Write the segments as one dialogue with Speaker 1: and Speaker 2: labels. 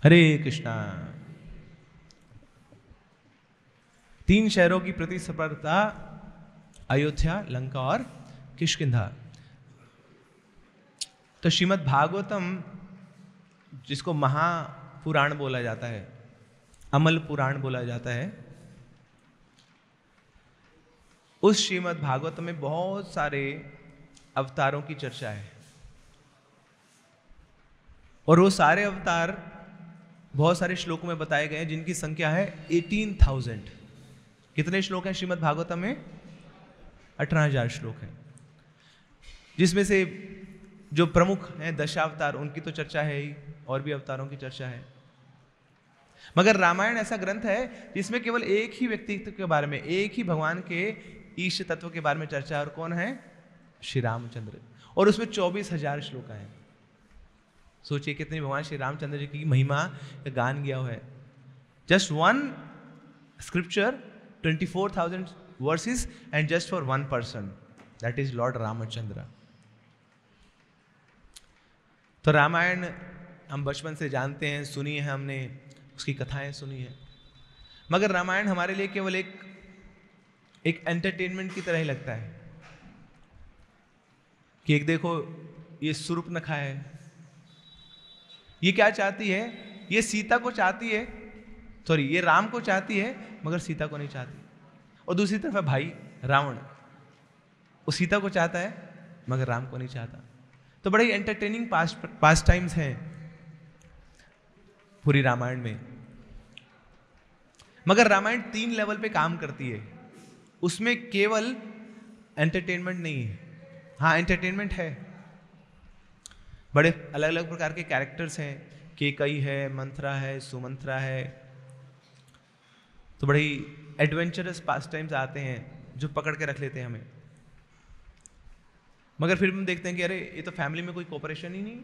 Speaker 1: हरे कृष्णा। 3 शहरों की प्रतिस्पर्धा, अयोध्या, लंका और किष्किंधा। तो श्रीमद् भागवतम, जिसको महापुराण बोला जाता है, अमल पुराण बोला जाता है, उस श्रीमद् भागवतम में बहुत सारे अवतारों की चर्चा है। और वो सारे अवतार बहुत सारे श्लोकों में बताए गए हैं, जिनकी संख्या है 18,000। कितने श्लोक हैं श्रीमद् भागवतम में? 18,000 श्लोक हैं, जिसमें से जो प्रमुख हैं दशावतार, उनकी तो चर्चा है ही, और भी अवतारों की चर्चा है। मगर रामायण ऐसा ग्रंथ है जिसमें केवल एक ही व्यक्तित्व के बारे में, एक ही भगवान के ईश तत्व के बारे में चर्चा है, और कौन है? श्री रामचंद्र। और उसमें 24,000 श्लोक हैं। सोचिए कितनी भगवान श्री रामचंद्र जी की महिमा का गान किया हुआ है। Just one scripture, 24,000 versus, and just for one person, that is Lord Ramchandra. तो रामायण हम बचपन से जानते हैं, सुनी है हमने, उसकी कथाएं सुनी है। मगर रामायण हमारे लिए केवल एक एंटरटेनमेंट की तरह ही लगता है कि एक देखो ये शूर्पणखा है, ये क्या चाहती है? ये सीता को चाहती है, सॉरी ये राम को चाहती है, मगर सीता को नहीं चाहती। और दूसरी तरफ है भाई रावण, वो सीता को चाहता है मगर राम को नहीं चाहता। तो बड़े एंटरटेनिंग पास टाइम्स हैं पूरी रामायण में। मगर रामायण 3 लेवल पे काम करती है। उसमें केवल एंटरटेनमेंट नहीं है, हाँ एंटरटेनमेंट है। बड़े अलग अलग प्रकार के कैरेक्टर्स हैं, केकई है, मंथरा है, सुमंथरा है। तो बड़ी एडवेंचरस पास टाइम्स आते हैं जो पकड़ के रख लेते हैं हमें। मगर फिर हम देखते हैं कि अरे ये तो फैमिली में कोई कोऑपरेशन ही नहीं।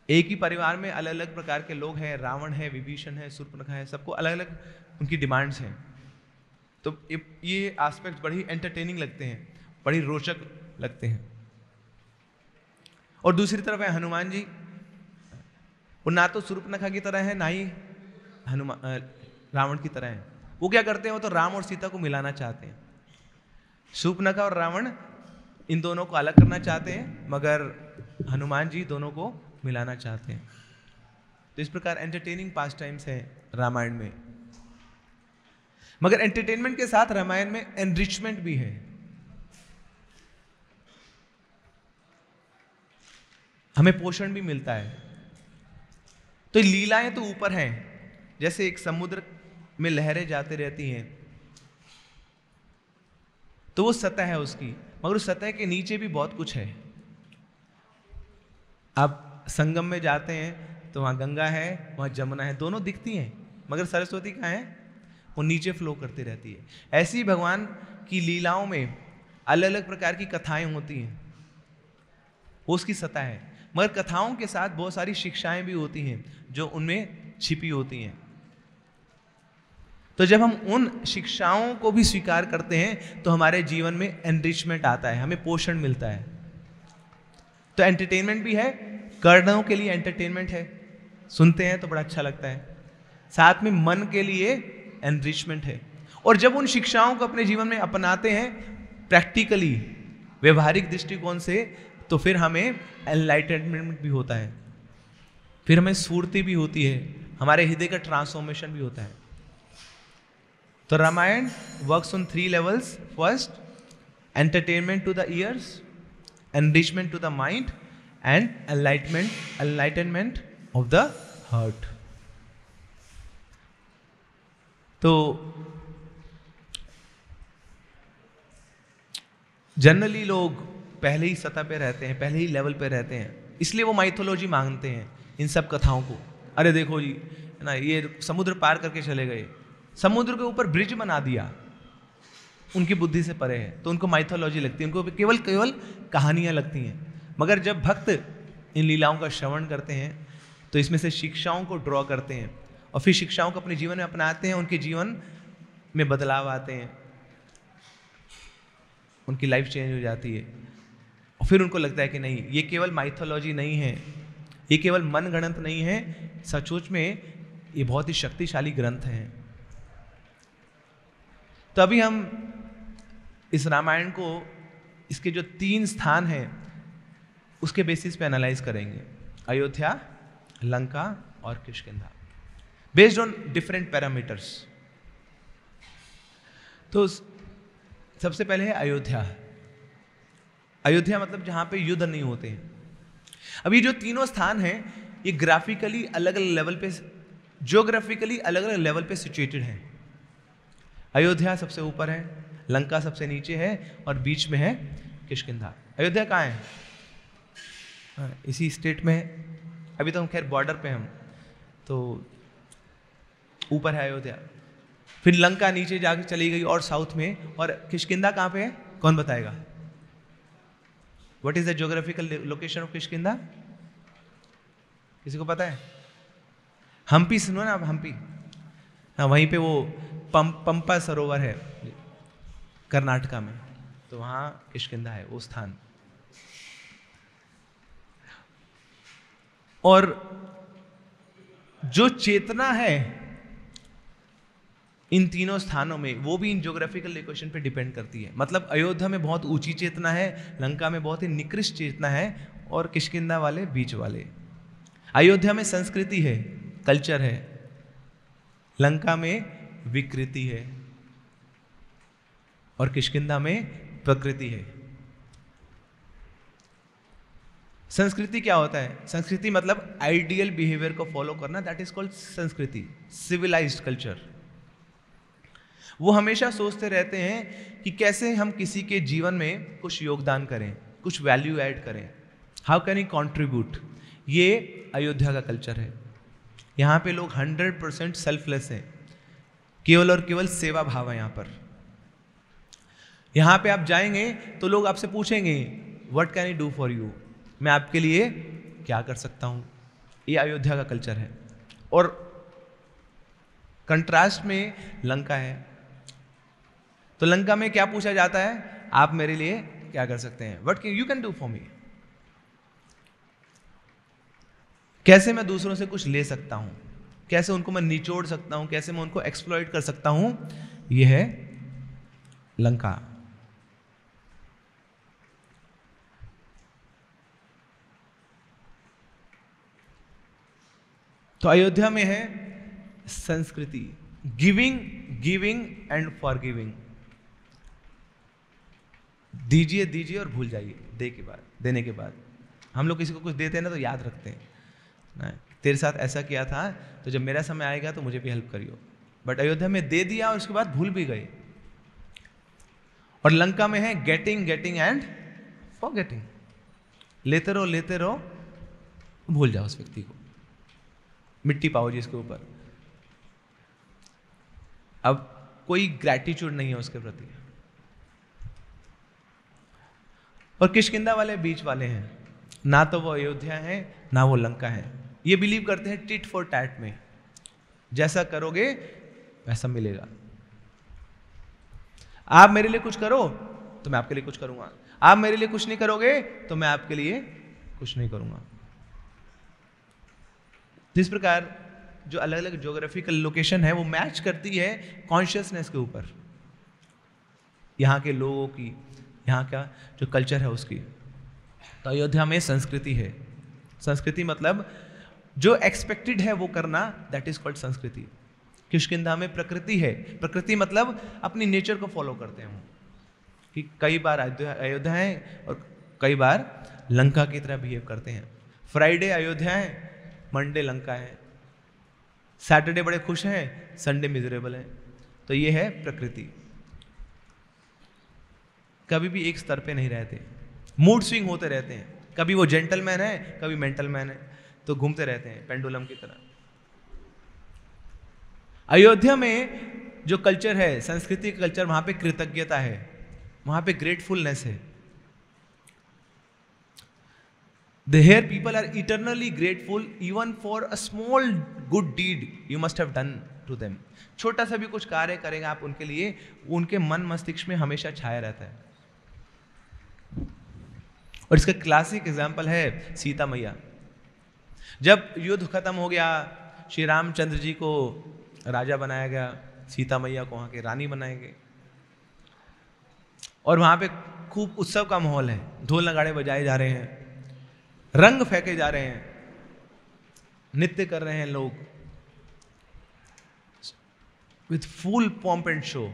Speaker 1: एक ही परिवार में अलग अलग प्रकार के लोग हैं, रावण है, विभीषण है, शूर्पणखा है, सबको अलग अलग उनकी डिमांड्स हैं। तो ये एस्पेक्ट बड़ी एंटरटेनिंग लगते हैं, बड़ी रोचक लगते हैं। और दूसरी तरफ है हनुमान जी, वो ना तो शूर्पणखा की तरह है, ना ही रावण की तरह है। वो क्या करते हैं? वो तो राम और सीता को मिलाना चाहते हैं। शूर्पणखा और रावण इन दोनों को अलग करना चाहते हैं, मगर हनुमान जी दोनों को मिलाना चाहते हैं। तो इस प्रकार एंटरटेनिंग पास टाइम्स है रामायण में। मगर एंटरटेनमेंट के साथ रामायण में एनरिचमेंट भी है। हमें पोषण भी मिलता है। तो लीलाएं तो ऊपर हैं, जैसे एक समुद्र में लहरें जाते रहती हैं, तो वो सतह है उसकी, मगर उस सतह के नीचे भी बहुत कुछ है। आप संगम में जाते हैं तो वहाँ गंगा है, वहाँ जमुना है, दोनों दिखती हैं, मगर सरस्वती कहाँ है? वो नीचे फ्लो करती रहती है। ऐसी भगवान की लीलाओं में अलग अलग प्रकार की कथाएं होती हैं, वो उसकी सतह है। मगर कथाओं के साथ बहुत सारी शिक्षाएं भी होती हैं जो उनमें छिपी होती हैं। तो जब हम उन शिक्षाओं को भी स्वीकार करते हैं तो हमारे जीवन में एनरिचमेंट आता है, हमें पोषण मिलता है। तो एंटरटेनमेंट भी है, कर्णों के लिए एंटरटेनमेंट है, सुनते हैं तो बड़ा अच्छा लगता है। साथ में मन के लिए एनरिचमेंट है। और जब उन शिक्षाओं को अपने जीवन में अपनाते हैं प्रैक्टिकली, व्यवहारिक दृष्टिकोण से, तो फिर हमें एनलाइटनमेंट भी होता है, फिर हमें स्फूर्ति भी होती है, हमारे हृदय का ट्रांसफॉर्मेशन भी होता है। तो Ramayana works on 3 levels. First, entertainment to the ears, enrichment to the mind, and enlightenment of the heart. तो जनरली लोग पहले ही सतह पे रहते हैं, पहले ही लेवल पे रहते हैं, इसलिए वो माइथोलॉजी मांगते हैं इन सब कथाओं को। अरे देखो जी ना, ये समुद्र पार करके चले गए, समुद्र के ऊपर ब्रिज बना दिया, उनकी बुद्धि से परे है, तो उनको माइथोलॉजी लगती है, उनको केवल कहानियां लगती हैं। मगर जब भक्त इन लीलाओं का श्रवण करते हैं तो इसमें से शिक्षाओं को ड्रॉ करते हैं और फिर शिक्षाओं को अपने जीवन में अपनाते हैं, उनके जीवन में बदलाव आते हैं, उनकी लाइफ चेंज हो जाती है। और फिर उनको लगता है कि नहीं, ये केवल माइथोलॉजी नहीं है, ये केवल मन गणत नहीं है, सचमुच में ये बहुत ही शक्तिशाली ग्रंथ हैं। तो अभी हम इस रामायण को, इसके जो 3 स्थान हैं उसके बेसिस पे एनालाइज करेंगे, अयोध्या, लंका और Kishkindha, based on different parameters. तो सबसे पहले है अयोध्या। अयोध्या मतलब जहां पे युद्ध नहीं होते हैं। अब ये जो तीनों स्थान हैं ये ग्राफिकली अलग अलग लेवल पे, ज्योग्राफिकली अलग अलग लेवल पे सिचुएटेड हैं। अयोध्या सबसे ऊपर है, लंका सबसे नीचे है और बीच में है किष्किंधा। अयोध्या कहाँ है? इसी स्टेट में है। अभी तो हम खैर बॉर्डर पे हम, तो ऊपर है अयोध्या, फिर लंका नीचे जाके चली गई और साउथ में, और किष्किंधा कहाँ पे है कौन बताएगा? What is the geographical location of Kishkindha? किसी को पता है? हम्पी सुनो ना आप, हम्पी, हाँ वहीं पे वो पंपा सरोवर है कर्नाटका में, तो वहाँ किष्किंधा है वो स्थान। और जो चेतना है इन तीनों स्थानों में वो भी इन ज्योग्राफिकल लोकेशन पे डिपेंड करती है। मतलब अयोध्या में बहुत ऊंची चेतना है, लंका में बहुत ही निकृष्ट चेतना है, और किष्किंधा वाले बीच वाले। अयोध्या में संस्कृति है, कल्चर है, लंका में विकृति है, और किष्किंधा में प्रकृति है। संस्कृति क्या होता है? संस्कृति मतलब आइडियल बिहेवियर को फॉलो करना, दैट इज कॉल्ड संस्कृति, सिविलाइज्ड कल्चर। वो हमेशा सोचते रहते हैं कि कैसे हम किसी के जीवन में कुछ योगदान करें, कुछ वैल्यू ऐड करें, हाउ कैन यू कॉन्ट्रीब्यूट। ये अयोध्या का कल्चर है। यहाँ पे लोग 100% सेल्फलेस हैं, केवल और केवल सेवा भाव है यहाँ पर। यहाँ पे आप जाएंगे तो लोग आपसे पूछेंगे what can you do for you, मैं आपके लिए क्या कर सकता हूँ। ये अयोध्या का कल्चर है। और कंट्रास्ट में लंका है, तो लंका में क्या पूछा जाता है? आप मेरे लिए क्या कर सकते हैं, what you can do for me. कैसे मैं दूसरों से कुछ ले सकता हूं, कैसे उनको मैं निचोड़ सकता हूं, कैसे मैं उनको एक्सप्लॉइट कर सकता हूं, यह है लंका। तो अयोध्या में है संस्कृति, गिविंग, गिविंग एंड फॉरगिविंग। दीजिए दीजिए और भूल जाइए, देने के बाद। हम लोग किसी को कुछ देते हैं ना तो याद रखते हैं ना, तेरे साथ ऐसा किया था तो जब मेरा समय आएगा तो मुझे भी हेल्प करियो। बट अयोध्या में दे दिया और उसके बाद भूल भी गए। और लंका में है गेटिंग, गेटिंग एंड फॉरगेटिंग। लेते रहो, भूल जाओ उस व्यक्ति को, मिट्टी पाओ जी इसके ऊपर। अब कोई ग्रैटिट्यूड नहीं है उसके प्रति। और किष्किंधा वाले बीच वाले हैं, ना तो वो अयोध्या है ना वो लंका है। ये बिलीव करते हैं टिट फॉर टैट में, जैसा करोगे वैसा मिलेगा। आप मेरे लिए कुछ करो तो मैं आपके लिए कुछ करूंगा, आप मेरे लिए कुछ नहीं करोगे तो मैं आपके लिए कुछ नहीं करूंगा। इस प्रकार जो अलग अलग ज्योग्राफिकल लोकेशन है वो मैच करती है कॉन्शियसनेस के ऊपर, यहाँ के लोगों की, यहाँ का जो कल्चर है उसकी। तो अयोध्या में संस्कृति है। संस्कृति मतलब जो एक्सपेक्टेड है वो करना, दैट इज कॉल्ड संस्कृति। किष्किंधा में प्रकृति है। प्रकृति मतलब अपनी नेचर को फॉलो करते हैं वो, कि कई बार अयोध्या है और कई बार लंका की तरह बिहेव करते हैं। फ्राइडे अयोध्या है, मंडे लंका है, सैटरडे बड़े खुश हैं, संडे मिजरेबल है। तो ये है प्रकृति। कभी भी एक स्तर पे नहीं रहते, मूड स्विंग होते रहते हैं। कभी वो जेंटलमैन है, कभी मेंटल मैन है, तो घूमते रहते हैं पेंडुलम की तरह। अयोध्या में जो कल्चर है, संस्कृति का कल्चर, वहां पे कृतज्ञता है, वहां पे ग्रेटफुलनेस है। Here people are eternally grateful even for a small good deed you must have done to them. छोटा सा भी कुछ कार्य करेगा आप उनके लिए, उनके मन मस्तिष्क में हमेशा छाया रहता है। और इसका क्लासिक एग्जाम्पल है सीता मैया। जब युद्ध खत्म हो गया, श्री रामचंद्र जी को राजा बनाया गया, सीता मैया को वहां के रानी बनाए गए, और वहां पे खूब उत्सव का माहौल है, ढोल नगाड़े बजाए जा रहे हैं, रंग फेंके जा रहे हैं, नृत्य कर रहे हैं लोग with full pomp and show.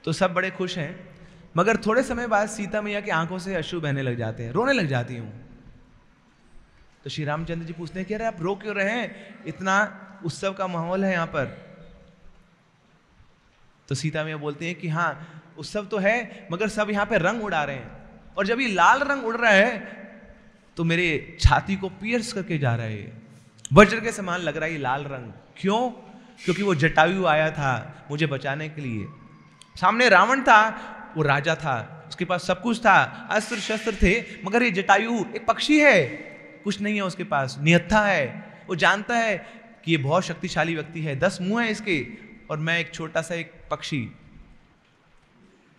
Speaker 1: तो सब बड़े खुश हैं, मगर थोड़े समय बाद सीता मैया की आंखों से अश्रु बहने लग जाते हैं, रोने लग जाती हूं। तो श्री रामचंद्र जी पूछते हैं कि अरे आप रो क्यों रहे हैं, इतना उत्सव का माहौल है यहां पर। तो सीता मैया बोलती हैं कि हाँ उत्सव तो है, मगर सब यहां पे रंग उड़ा रहे हैं, और जब ये लाल रंग उड़ रहा है तो मेरे छाती को पियर्स करके जा रहा है, वज्र के समान लग रहा है ये लाल रंग। क्यों? क्योंकि वो जटायु आया था मुझे बचाने के लिए। सामने रावण था, वो राजा था, उसके पास सब कुछ था, अस्त्र शस्त्र थे, मगर ये जटायु एक पक्षी है, कुछ नहीं है उसके पास, निहत्था है। वो जानता है कि ये बहुत शक्तिशाली व्यक्ति है, 10 मुंह है इसके, और मैं एक छोटा सा एक पक्षी,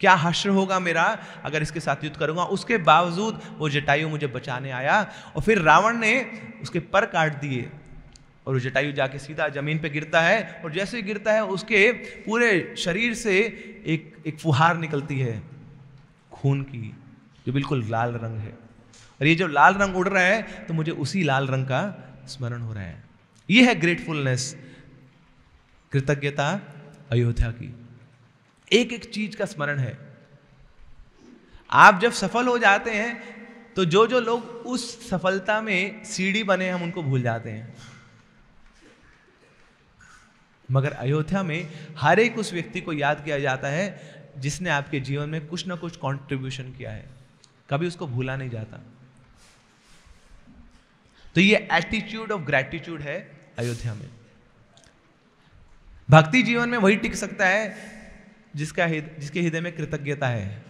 Speaker 1: क्या हश्र होगा मेरा अगर इसके साथ युद्ध करूंगा। उसके बावजूद वो जटायु मुझे बचाने आया, और फिर रावण ने उसके पर काट दिए, और वो जटायु जाके सीधा जमीन पे गिरता है, और जैसे ही गिरता है उसके पूरे शरीर से एक फुहार निकलती है खून की, जो बिल्कुल लाल रंग है। और ये जो लाल रंग उड़ रहा है तो मुझे उसी लाल रंग का स्मरण हो रहा है। ये है ग्रेटफुलनेस, कृतज्ञता अयोध्या की। एक एक चीज का स्मरण है। आप जब सफल हो जाते हैं तो जो जो लोग उस सफलता में सीढ़ी बने हम उनको भूल जाते हैं, मगर अयोध्या में हर एक उस व्यक्ति को याद किया जाता है जिसने आपके जीवन में कुछ ना कुछ कंट्रीब्यूशन किया है, कभी उसको भूला नहीं जाता। तो ये एटीट्यूड ऑफ ग्रैटिट्यूड है अयोध्या में। भक्ति जीवन में वही टिक सकता है जिसके हृदय में कृतज्ञता है,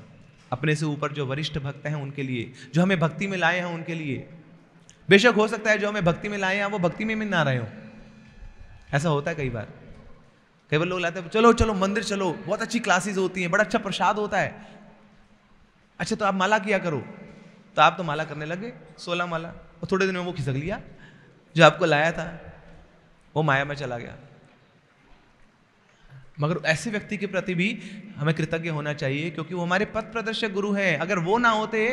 Speaker 1: अपने से ऊपर जो वरिष्ठ भक्त हैं उनके लिए, जो हमें भक्ति में लाए हैं उनके लिए। बेशक हो सकता है जो हमें भक्ति में लाए हैं वो भक्ति में ना रहे हो, ऐसा होता है कई बार लोग लाते हैं, चलो चलो मंदिर चलो, बहुत अच्छी क्लासेस होती हैं, बड़ा अच्छा प्रसाद होता है, अच्छा तो आप माला किया करो। तो आप तो माला करने लगे 16 माला, और थोड़े दिन में वो खिसक लिया, जो आपको लाया था वो माया में चला गया। मगर ऐसे व्यक्ति के प्रति भी हमें कृतज्ञ होना चाहिए, क्योंकि वो हमारे पथ प्रदर्शक गुरु हैं। अगर वो ना होते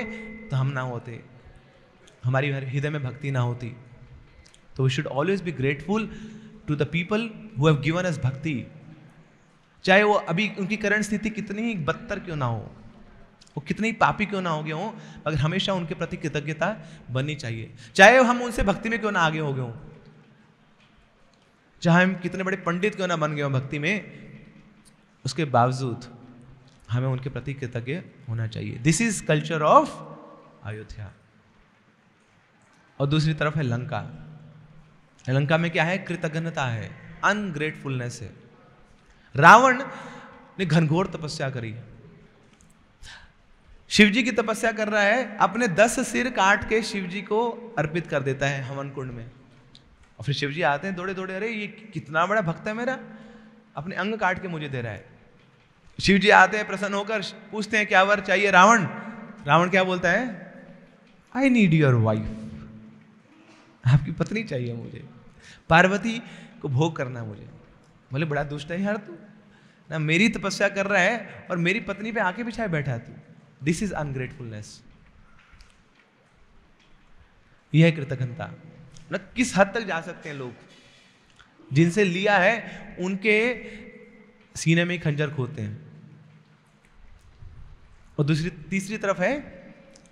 Speaker 1: तो हम ना होते, हमारी हृदय में भक्ति ना होती। तो we should always be grateful to the people who have given us bhakti, चाहे वो अभी उनकी करंट स्थिति कितनी ही बदतर क्यों ना हो, वो कितनी पापी क्यों ना हो गए हों, मगर हमेशा उनके प्रति कृतज्ञता बननी चाहिए। चाहे हम उनसे भक्ति में क्यों ना आगे हो गए हों, चाहे हम कितने बड़े पंडित क्यों ना बन गए हों भक्ति में, उसके बावजूद हमें उनके प्रति कृतज्ञ होना चाहिए। This is culture of Ayodhya. और दूसरी तरफ है लंका। लंका में क्या है? कृतज्ञता है, अनग्रेटफुलनेस है। रावण ने घनघोर तपस्या करी, शिव जी की तपस्या कर रहा है, अपने 10 सिर काट के शिव जी को अर्पित कर देता है हवन कुंड में। और फिर शिव जी आते हैं दौड़े दौड़े, अरे ये कितना बड़ा भक्त है मेरा, अपने अंग काट के मुझे दे रहा है। शिव जी आते हैं प्रसन्न होकर, पूछते हैं क्या वर चाहिए रावण। रावण क्या बोलता है? आई नीड योर वाइफ, आपकी पत्नी चाहिए मुझे, पार्वती को भोग करना मुझे। बोले बड़ा दुष्ट है यार तू ना, मेरी तपस्या कर रहा है और मेरी पत्नी पे आके बिछाए बैठा है तू। This is ungratefulness. यह है कृतज्ञता। ना किस हद तक जा सकते हैं लोग, जिनसे लिया है उनके सीने में खंजर खोते हैं। और तीसरी तरफ है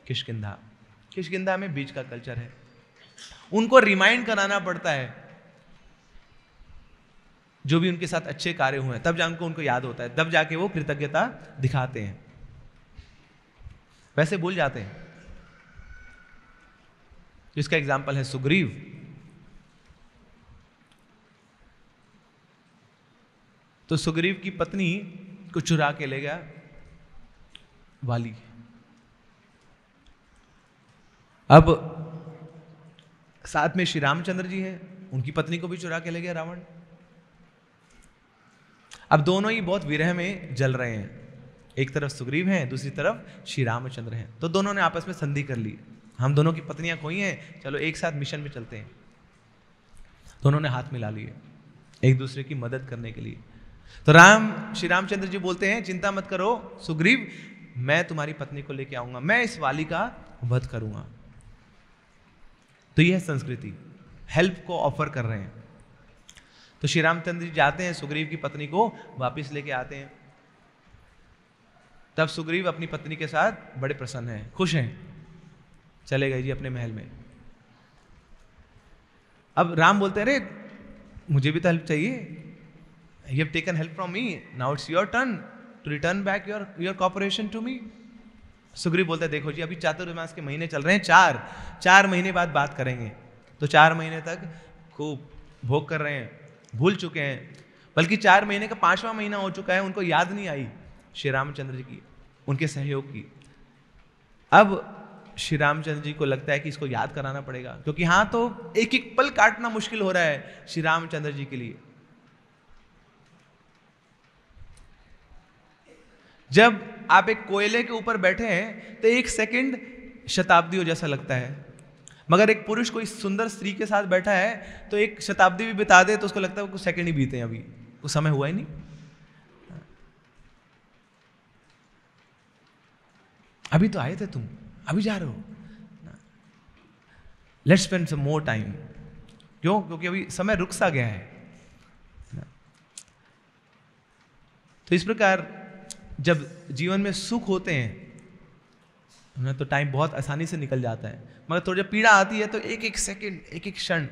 Speaker 1: किष्किंधा। किष्किंधा में बीच का कल्चर है, उनको रिमाइंड कराना पड़ता है जो भी उनके साथ अच्छे कार्य हुए हैं, तब जाकर उनको याद होता है, तब जाके वो कृतज्ञता दिखाते हैं, वैसे भूल जाते हैं। इसका एग्जाम्पल है सुग्रीव। तो सुग्रीव की पत्नी को चुरा के ले गया वाली। अब साथ में श्री रामचंद्र जी हैं, उनकी पत्नी को भी चुरा के ले गया रावण। अब दोनों ही बहुत विरह में जल रहे हैं, एक तरफ सुग्रीव हैं, दूसरी तरफ श्री रामचंद्र हैं। तो दोनों ने आपस में संधि कर ली, हम दोनों की पत्नियां खोई हैं, चलो एक साथ मिशन में चलते हैं। दोनों ने हाथ मिला लिए एक दूसरे की मदद करने के लिए। तो श्री रामचंद्र जी बोलते हैं, चिंता मत करो सुग्रीव, मैं तुम्हारी पत्नी को लेके आऊंगा, मैं इस वाली का वध करूंगा। तो यह संस्कृति, हेल्प को ऑफर कर रहे हैं। तो श्री रामचंद्र जी जाते हैं, सुग्रीव की पत्नी को वापस लेके आते हैं। तब सुग्रीव अपनी पत्नी के साथ बड़े प्रसन्न हैं, खुश हैं, चले गए जी अपने महल में। अब राम बोलते हैं, अरे मुझे भी तो हेल्प चाहिए, you have taken help from me, now it's your turn to return back your cooperation to me. Sugriva बोलते हैं, देखो जी अभी चातुर्मास के महीने चल रहे हैं, चार महीने बाद बात करेंगे। तो 4 महीने तक खूब भोग कर रहे हैं, भूल चुके हैं, बल्कि 4 महीने का 5वां महीना हो चुका है, उनको याद नहीं आई श्री रामचंद्र जी की, उनके सहयोग की। अब श्री रामचंद्र जी को लगता है कि इसको याद कराना पड़ेगा, क्योंकि हाँ तो एक एक पल काटना मुश्किल हो रहा है श्री रामचंद्र जी के लिए। जब आप एक कोयले के ऊपर बैठे हैं तो 1 सेकंड शताब्दियों जैसा लगता है, मगर एक पुरुष कोई सुंदर स्त्री के साथ बैठा है तो 1 शताब्दी भी बिता दे तो उसको लगता है कुछ सेकंड ही बीते हैं, अभी कुछ समय हुआ ही नहीं। अभी तो आए थे तुम, अभी जा रहे हो, let's spend some more time. क्यों? क्योंकि अभी समय रुक सा गया है। तो इस प्रकार जब जीवन में सुख होते हैं तो टाइम बहुत आसानी से निकल जाता है, मगर थोड़ी जब पीड़ा आती है तो एक एक सेकंड, एक एक क्षण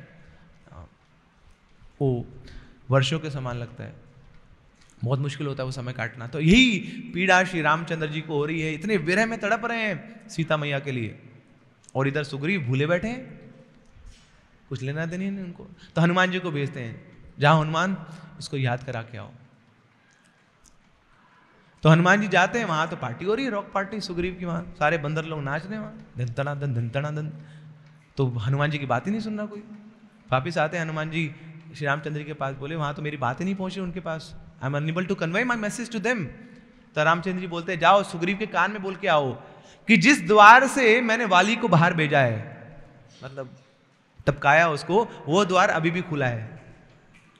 Speaker 1: वो वर्षों के समान लगता है, बहुत मुश्किल होता है वो समय काटना। तो यही पीड़ा श्री रामचंद्र जी को हो रही है, इतने विरह में तड़प रहे हैं सीता मैया के लिए, और इधर सुग्रीव भूले बैठे हैं, कुछ लेना देना नहीं उनको। तो हनुमान जी को भेजते हैं, जाओ हनुमान इसको याद करा के आओ। तो हनुमान जी जाते हैं, वहां तो पार्टी हो रही है, रॉक पार्टी सुग्रीव की, वहां सारे बंदर लोग नाच रहे हैं, वहां धन धना धन। तो हनुमान जी की बात ही नहीं सुन रहा कोई। वापिस आते हैं हनुमान जी श्री रामचंद्र जी के पास, बोले वहां तो मेरी बात ही नहीं पहुंची उनके पास, I am unable to convey my message to them. तो रामचंद्र जी बोलते हैं, जाओ सुग्रीव के कान में बोल के आओ कि जिस द्वार से मैंने वाली को बाहर भेजा है, मतलब टपकाया उसको, वो द्वार अभी भी खुला है,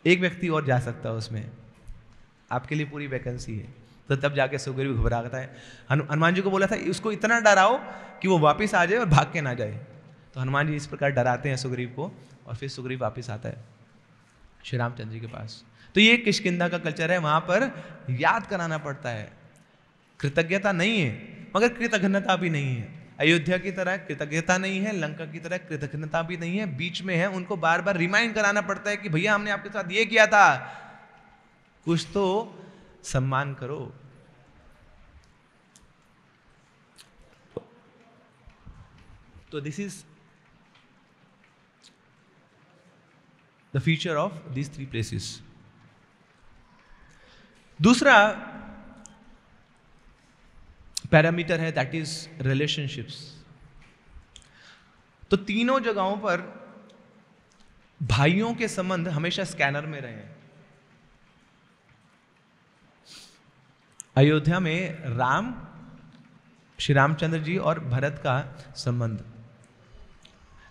Speaker 1: एक व्यक्ति और जा सकता है उसमें, आपके लिए पूरी वैकेंसी है। तो तब जाके सुग्रीव घबराता है। हनुमान जी को बोला था उसको इतना डराओ कि वो वापस आ जाए और भाग के ना जाए। तो हनुमान जी इस प्रकार डराते हैं सुग्रीव को, और फिर सुग्रीव वापस आता है श्री रामचंद्र जी के पास। तो ये किष्किंधा का कल्चर है, वहां पर याद कराना पड़ता है। कृतज्ञता नहीं है मगर कृतघ्नता भी नहीं है। अयोध्या की तरह कृतज्ञता नहीं है, लंका की तरह कृतज्ञता भी नहीं है, बीच में है। उनको बार बार रिमाइंड कराना पड़ता है कि भैया हमने आपके साथ ये किया था, कुछ तो सम्मान करो। तो this is the feature of these 3 places. दूसरा पैरामीटर है, दैट इज रिलेशनशिप्स। तो तीनों जगहों पर भाइयों के संबंध हमेशा स्कैनर में रहे हैं। अयोध्या में राम, श्री रामचंद्र जी और भरत का संबंध,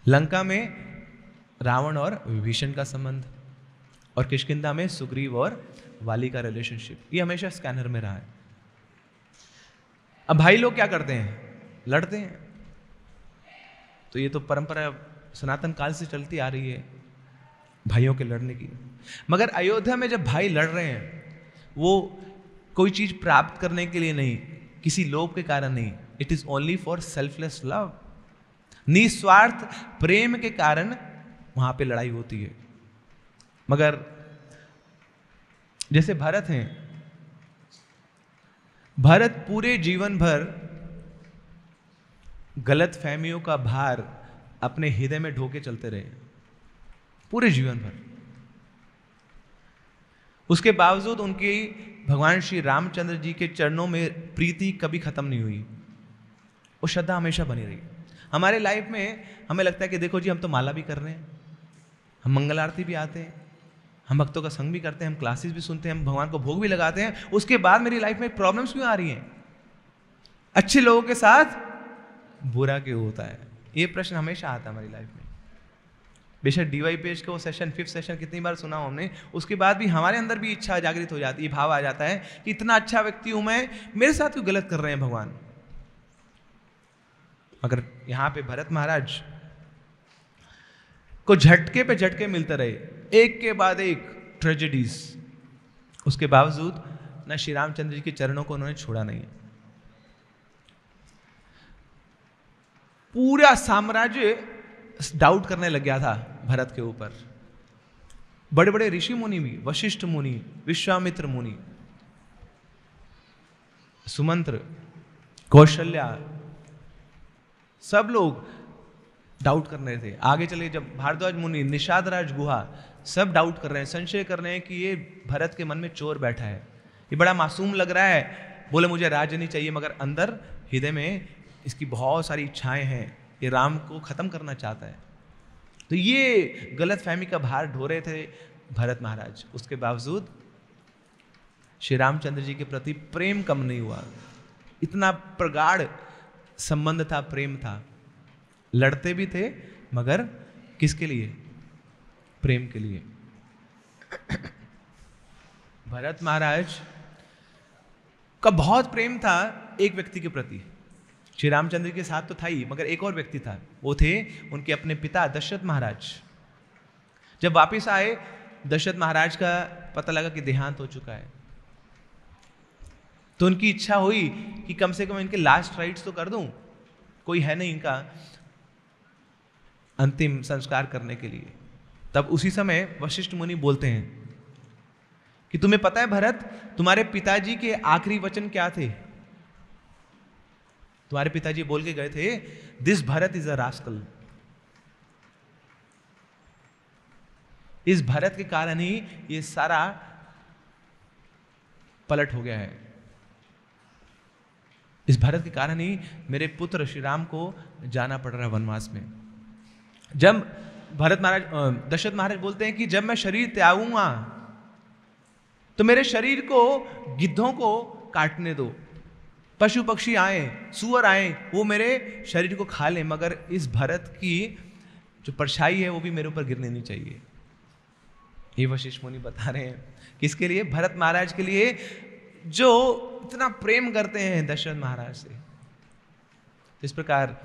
Speaker 1: लंका में रावण और विभीषण का संबंध, और किष्किंधा में सुग्रीव और वाली का रिलेशनशिप, ये हमेशा स्कैनर में रहा है। अब भाई लोग क्या करते हैं? लड़ते हैं। तो ये तो परंपरा सनातन काल से चलती आ रही है भाइयों के लड़ने की। मगर अयोध्या में जब भाई लड़ रहे हैं, वो कोई चीज प्राप्त करने के लिए नहीं, किसी लोभ के कारण नहीं, it is only for selfless love, निस्वार्थ प्रेम के कारण वहां पे लड़ाई होती है। मगर जैसे भरत हैं, भरत पूरे जीवन भर गलत फहमियों का भार अपने हृदय में ढोके चलते रहे, पूरे जीवन भर। उसके बावजूद उनकी भगवान श्री रामचंद्र जी के चरणों में प्रीति कभी खत्म नहीं हुई, वो श्रद्धा हमेशा बनी रही। हमारे लाइफ में हमें लगता है कि देखो जी हम तो माला भी कर रहे हैं, हम मंगल आरती भी आते हैं, हम भक्तों का संग भी करते हैं, हम क्लासेस भी सुनते हैं, हम भगवान को भोग भी लगाते हैं, उसके बाद मेरी लाइफ में प्रॉब्लम्स क्यों आ रही हैं? अच्छे लोगों के साथ बुरा क्यों होता है? ये प्रश्न हमेशा आता है हमारी लाइफ में। बेशक DYPH का वो सेशन 5th सेशन कितनी बार सुना हो हमने, उसके बाद भी हमारे अंदर भी इच्छा जागृत हो जाती है, भाव आ जाता है कि इतना अच्छा व्यक्ति हूं मैं, मेरे साथ क्यों गलत कर रहे हैं भगवान। मगर यहाँ पे भरत महाराज को झटके पे झटके मिलते रहे, एक के बाद एक ट्रेजेडीज, उसके बावजूद न श्री रामचंद्र जी के चरणों को उन्होंने छोड़ा नहीं। पूरा साम्राज्य डाउट करने लग गया था भरत के ऊपर। बड़े बड़े ऋषि मुनि भी, वशिष्ठ मुनि, विश्वामित्र मुनि, सुमंत्र, कौशल्या, सब लोग डाउट कर रहे थे। आगे चले जब भारद्वाज मुनि, निषाद राज गुहा, सब डाउट कर रहे हैं, संशय कर रहे हैं कि ये भरत के मन में चोर बैठा है, ये बड़ा मासूम लग रहा है, बोले मुझे राज्य नहीं चाहिए, मगर अंदर हृदय में इसकी बहुत सारी इच्छाएं हैं, ये राम को खत्म करना चाहता है। तो ये गलत फहमी का भार ढो रहे थे भरत महाराज। उसके बावजूद श्री रामचंद्र जी के प्रति प्रेम कम नहीं हुआ, इतना प्रगाढ़ संबंध था, प्रेम था। लड़ते भी थे मगर किसके लिए? प्रेम के लिए। भरत महाराज का बहुत प्रेम था एक व्यक्ति के प्रति। श्री रामचंद्र के साथ तो था ही, मगर एक और व्यक्ति था, वो थे उनके अपने पिता दशरथ महाराज। जब वापस आए, दशरथ महाराज का पता लगा कि देहांत हो चुका है, तो उनकी इच्छा हुई कि कम से कम इनके लास्ट राइट्स तो कर दूं, कोई है नहीं इनका अंतिम संस्कार करने के लिए। तब उसी समय वशिष्ठ मुनि बोलते हैं कि तुम्हें पता है भरत, तुम्हारे पिताजी के आखिरी वचन क्या थे? तुम्हारे पिताजी बोल के गए थे, this Bharat is a rascal. इस भरत के कारण ही ये सारा पलट हो गया है, इस भरत के कारण ही मेरे पुत्र श्री राम को जाना पड़ रहा है वनवास में। जब भरत महाराज, दशरथ महाराज बोलते हैं कि जब मैं शरीर त्यागूंगा तो मेरे शरीर को गिद्धों को काटने दो, पशु पक्षी आए, सूअर आए, वो मेरे शरीर को खा ले, मगर इस भरत की जो परछाई है वो भी मेरे ऊपर गिरनी नहीं चाहिए। ये वशिष्ठ मुनि बता रहे हैं किसके लिए? भरत महाराज के लिए, जो इतना प्रेम करते हैं दशरथ महाराज से। इस प्रकार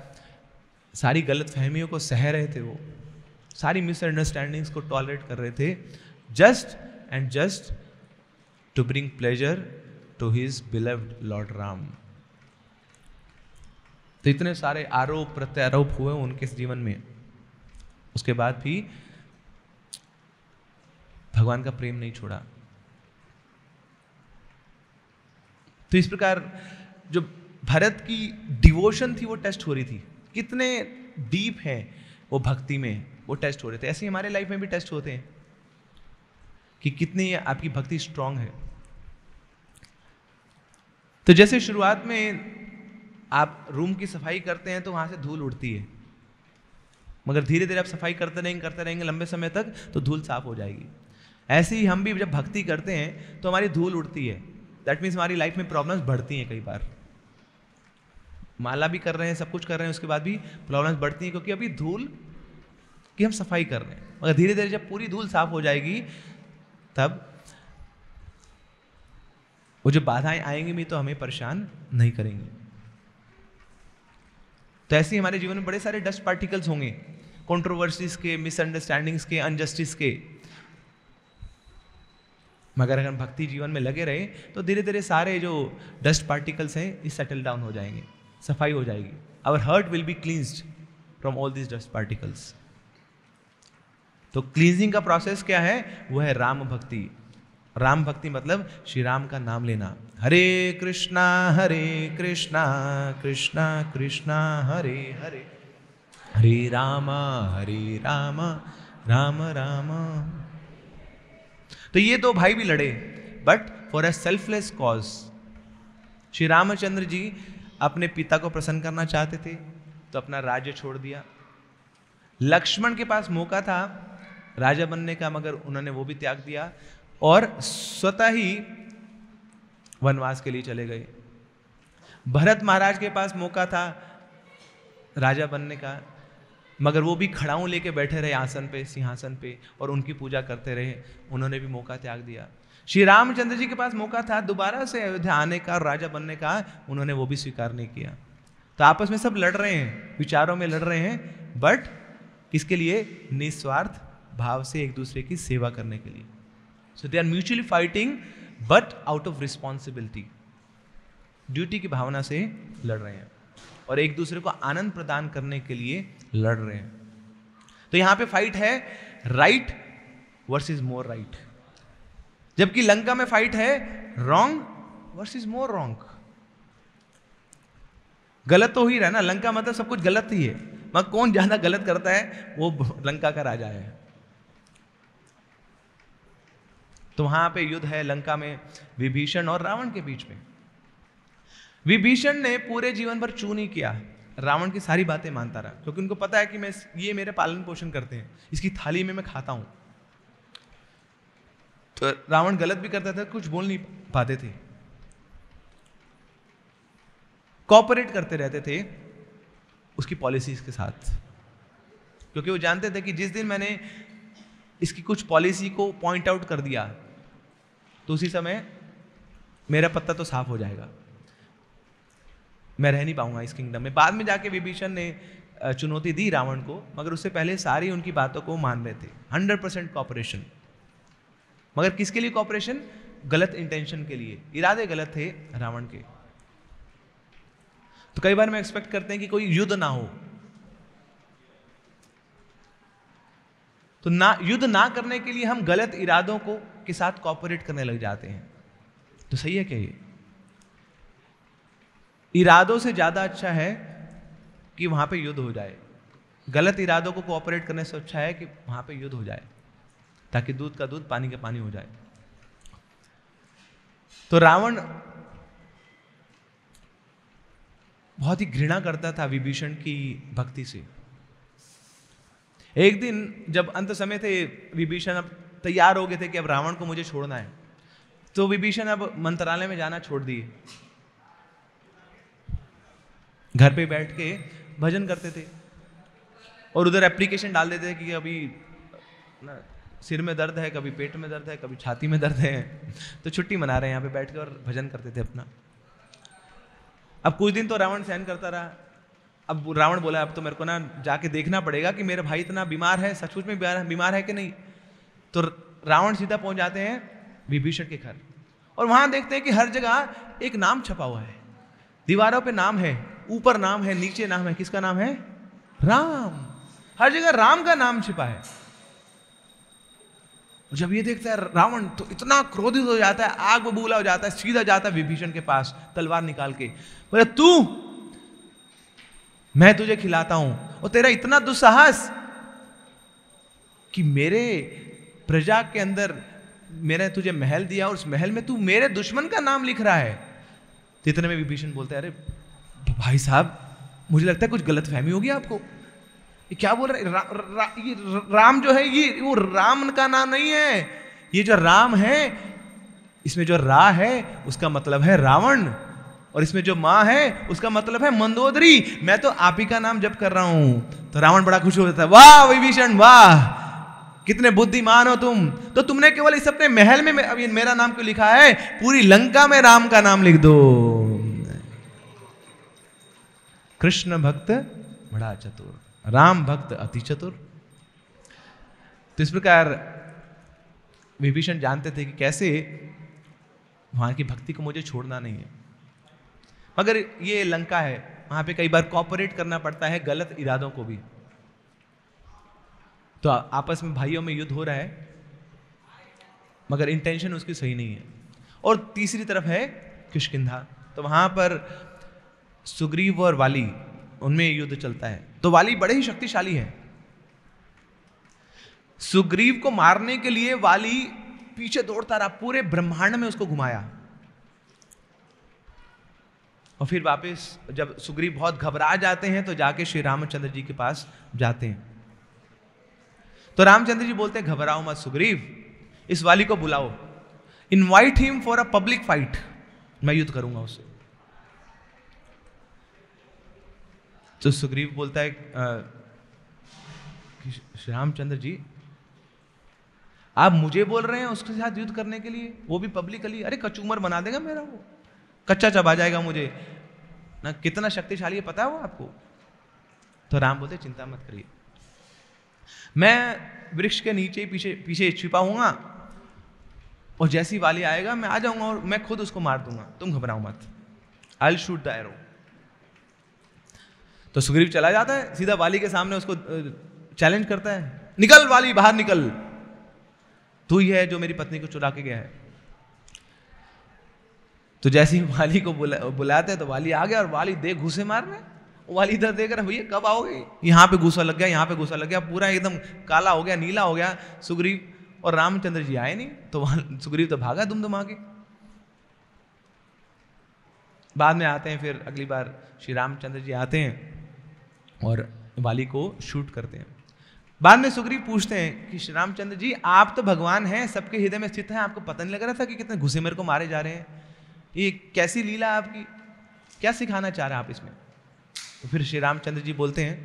Speaker 1: सारी गलत फहमियों को सह रहे थे, वो सारी मिसअंडरस्टैंडिंग्स को टॉलरेट कर रहे थे, just and just to bring pleasure to his beloved Lord Ram. तो इतने सारे आरोप प्रत्यारोप हुए उनके जीवन में, उसके बाद भी भगवान का प्रेम नहीं छोड़ा। तो इस प्रकार जो भरत की डिवोशन थी वो टेस्ट हो रही थी, कितने डीप है वो भक्ति में, वो टेस्ट हो रहे थे। ऐसे ही हमारे लाइफ में भी टेस्ट होते हैं कि कितनी आपकी भक्ति स्ट्रांग है। तो जैसे शुरुआत में आप रूम की सफाई करते हैं तो वहां से धूल उड़ती है, मगर धीरे धीरे आप सफाई करते रहेंगे लंबे समय तक तो धूल साफ हो जाएगी। ऐसे ही हम भी जब भक्ति करते हैं तो हमारी धूल उड़ती है, दैट मीन्स हमारी लाइफ में प्रॉब्लम्स बढ़ती हैं। कई बार माला भी कर रहे हैं, सब कुछ कर रहे हैं, उसके बाद भी प्रॉब्लम्स बढ़ती हैं, क्योंकि अभी धूल की हम सफाई कर रहे हैं। मगर धीरे धीरे जब पूरी धूल साफ हो जाएगी तब वो जो बाधाएं आएंगी भी तो हमें परेशान नहीं करेंगी। तो ऐसे ही हमारे जीवन में बड़े सारे डस्ट पार्टिकल्स होंगे, कंट्रोवर्सीज के, मिसअंडरस्टैंडिंग्स के, अनजस्टिस के, मगर अगर हम भक्ति जीवन में लगे रहे तो धीरे धीरे सारे जो डस्ट पार्टिकल्स हैं ये सेटल डाउन हो जाएंगे, सफाई हो जाएगी। Our heart will be cleansed from all this dust particles. तो क्लींजिंग का प्रोसेस क्या है? वो है राम भक्ति। राम भक्ति मतलब श्री राम का नाम लेना। हरे कृष्णा कृष्णा कृष्णा हरे हरे, हरे राम राम राम। तो ये दो भाई भी लड़े, but for a selfless cause. Shri Ramchandra ji अपने पिता को प्रसन्न करना चाहते थे तो अपना राज्य छोड़ दिया। लक्ष्मण के पास मौका था राजा बनने का, मगर उन्होंने वो भी त्याग दिया और स्वतः ही वनवास के लिए चले गए। भरत महाराज के पास मौका था राजा बनने का, मगर वो भी खड़ाऊं लेके बैठे रहे आसन पे, सिंहासन पे, और उनकी पूजा करते रहे। उन्होंने भी मौका त्याग दिया। श्री रामचंद्र जी के पास मौका था दोबारा से अयोध्या आने का, राजा बनने का, उन्होंने वो भी स्वीकार नहीं किया। तो आपस में सब लड़ रहे हैं, विचारों में लड़ रहे हैं, बट किसके लिए? निस्वार्थ भाव से एक दूसरे की सेवा करने के लिए। So they are mutually fighting but out of responsibility, duty की भावना से लड़ रहे हैं और एक दूसरे को आनंद प्रदान करने के लिए लड़ रहे हैं। तो यहां पे फाइट है राइट वर्सेस मोर राइट, जबकि लंका में फाइट है रॉन्ग वर्सेस मोर रॉन्ग। गलत तो ही रहा ना, लंका मतलब सब कुछ गलत ही है, मगर कौन ज्यादा गलत करता है वो लंका का राजा है। तो वहां पे युद्ध है लंका में विभीषण और रावण के बीच में। विभीषण ने पूरे जीवन भर चू नहीं किया, रावण की सारी बातें मानता रहा, क्योंकि उनको पता है कि मैं ये मेरे पालन पोषण करते हैं, इसकी थाली में मैं खाता हूं। तो रावण गलत भी करता था, कुछ बोल नहीं पाते थे, कोऑपरेट करते रहते थे उसकी पॉलिसीज के साथ, क्योंकि वो जानते थे कि जिस दिन मैंने इसकी कुछ पॉलिसी को पॉइंट आउट कर दिया तो उसी समय मेरा पत्ता तो साफ हो जाएगा, मैं रह नहीं पाऊंगा इस किंगडम में। बाद में जाके विभीषण ने चुनौती दी रावण को, मगर उससे पहले सारी उनकी बातों को मान रहे थे। 100% कॉपरेशन, मगर किसके लिए कॉपरेशन? गलत इंटेंशन के लिए, इरादे गलत थे रावण के। तो कई बार हम एक्सपेक्ट करते हैं कि कोई युद्ध ना हो, तो ना युद्ध ना करने के लिए हम गलत इरादों को के साथ कॉपरेट करने लग जाते हैं। तो सही है क्या ये? इरादों से ज्यादा अच्छा है कि वहां पे युद्ध हो जाए। गलत इरादों को कोऑपरेट करने से अच्छा है कि वहां पे युद्ध हो जाए, ताकि दूध का दूध पानी का पानी हो जाए। तो रावण बहुत ही घृणा करता था विभीषण की भक्ति से। एक दिन जब अंत समय थे, विभीषण अब तैयार हो गए थे कि अब रावण को मुझे छोड़ना है, तो विभीषण अब मंत्रालय में जाना छोड़ दिए, घर पे बैठ के भजन करते थे और उधर एप्लीकेशन डाल देते थे कि अभी ना सिर में दर्द है, कभी पेट में दर्द है, कभी छाती में दर्द है, तो छुट्टी मना रहे हैं यहाँ पे बैठ के, और भजन करते थे अपना। अब कुछ दिन तो रावण सहन करता रहा। अब रावण बोला अब तो मेरे को ना जाके देखना पड़ेगा कि मेरा भाई इतना बीमार है, सचमुच में बीमार है कि नहीं। तो रावण सीधा पहुंच जाते हैं विभीषण के घर, और वहां देखते हैं कि हर जगह एक नाम छपा हुआ है, दीवारों पे नाम है, ऊपर नाम है, नीचे नाम है। किसका नाम है? राम। हर जगह राम का नाम छिपा है। जब ये देखता है रावण तो इतना क्रोधित हो जाता है, आग बबूला हो जाता है, सीधा जाता है विभीषण के पास तलवार निकाल के, बोले तू, मैं तुझे खिलाता हूं, और तेरा इतना दुस्साहस कि मेरे प्रजा के अंदर मैंने तुझे महल दिया और उस महल में तू मेरे दुश्मन का नाम लिख रहा है। तो इतने में विभीषण बोलते हैं, अरे भाई साहब, मुझे लगता है कुछ गलतफहमी होगी आपको, ये क्या बोल रहे? ये राम जो है ये वो राम का नाम नहीं है, ये जो राम है इसमें जो रा है उसका मतलब है रावण, और इसमें जो माँ है उसका मतलब है मंदोदरी, मैं तो आप ही का नाम जप कर रहा हूं। तो रावण बड़ा खुश हो जाता है, वाह विभीषण वाह, कितने बुद्धिमान हो तुम, तो तुमने केवल इस अपने महल में अभी मेरा नाम क्यों लिखा है, पूरी लंका में राम का नाम लिख दो। कृष्ण भक्त बड़ा चतुर, राम भक्त अति चतुर। तो इस प्रकार विभीषण जानते थे कि कैसे वहां की भक्ति को मुझे छोड़ना नहीं है, मगर ये लंका है, वहां पे कई बार कॉपरेट करना पड़ता है गलत इरादों को भी। तो आपस में भाइयों में युद्ध हो रहा है, मगर इंटेंशन उसकी सही नहीं है। और तीसरी तरफ है किष्किंधा, तो वहां पर सुग्रीव और वाली, उनमें युद्ध चलता है। तो वाली बड़े ही शक्तिशाली है, सुग्रीव को मारने के लिए वाली पीछे दौड़ता रहा, पूरे ब्रह्मांड में उसको घुमाया, और फिर वापस जब सुग्रीव बहुत घबरा जाते हैं तो जाके श्री रामचंद्र जी के पास जाते हैं। तो रामचंद्र जी बोलते हैं, घबराओ मत सुग्रीव, इस वाली को बुलाओ, invite him for a public fight, मैं युद्ध करूंगा उससे। तो सुग्रीव बोलता है कि श्री रामचंद्र जी आप मुझे बोल रहे हैं उसके साथ युद्ध करने के लिए, वो भी पब्लिकली? अरे कचूमर बना देगा मेरा, वो कच्चा चबा जाएगा मुझे ना, कितना शक्तिशाली है पता है वो आपको? तो राम बोलते चिंता मत करिए, मैं वृक्ष के नीचे पीछे पीछे छिपा हूंगा और जैसी वाली आएगा मैं आ जाऊंगा और मैं खुद उसको मार दूंगा, तुम घबराओ मत, I will shoot the arrow. तो सुग्रीव चला जाता है सीधा वाली के सामने, उसको चैलेंज करता है, निकल वाली बाहर निकल, तू ही है जो मेरी पत्नी को चुरा के गया है। तो जैसे ही वाली को बुलाते हैं तो वाली आ गया और वाली देख घूसे मारने, वाली इधर देख रहा भैया कब आओगे, यहाँ पे घूसा लग गया, यहाँ पे घूसा लग गया, पूरा एकदम काला हो गया, नीला हो गया सुग्रीव, और रामचंद्र जी आए नहीं। तो सुग्रीव तो भागा दुमदुमा के। बाद में आते हैं, फिर अगली बार श्री रामचंद्र जी आते हैं और वाली को शूट करते हैं। बाद में सुग्रीव पूछते हैं कि श्री रामचंद्र जी आप तो भगवान हैं, सबके हृदय में स्थित हैं, आपको पता नहीं लग रहा था कि कितने घुसे मेरे को मारे जा रहे हैं, ये कैसी लीला आपकी, क्या सिखाना चाह रहे हैं आप इसमें? तो फिर श्री रामचंद्र जी बोलते हैं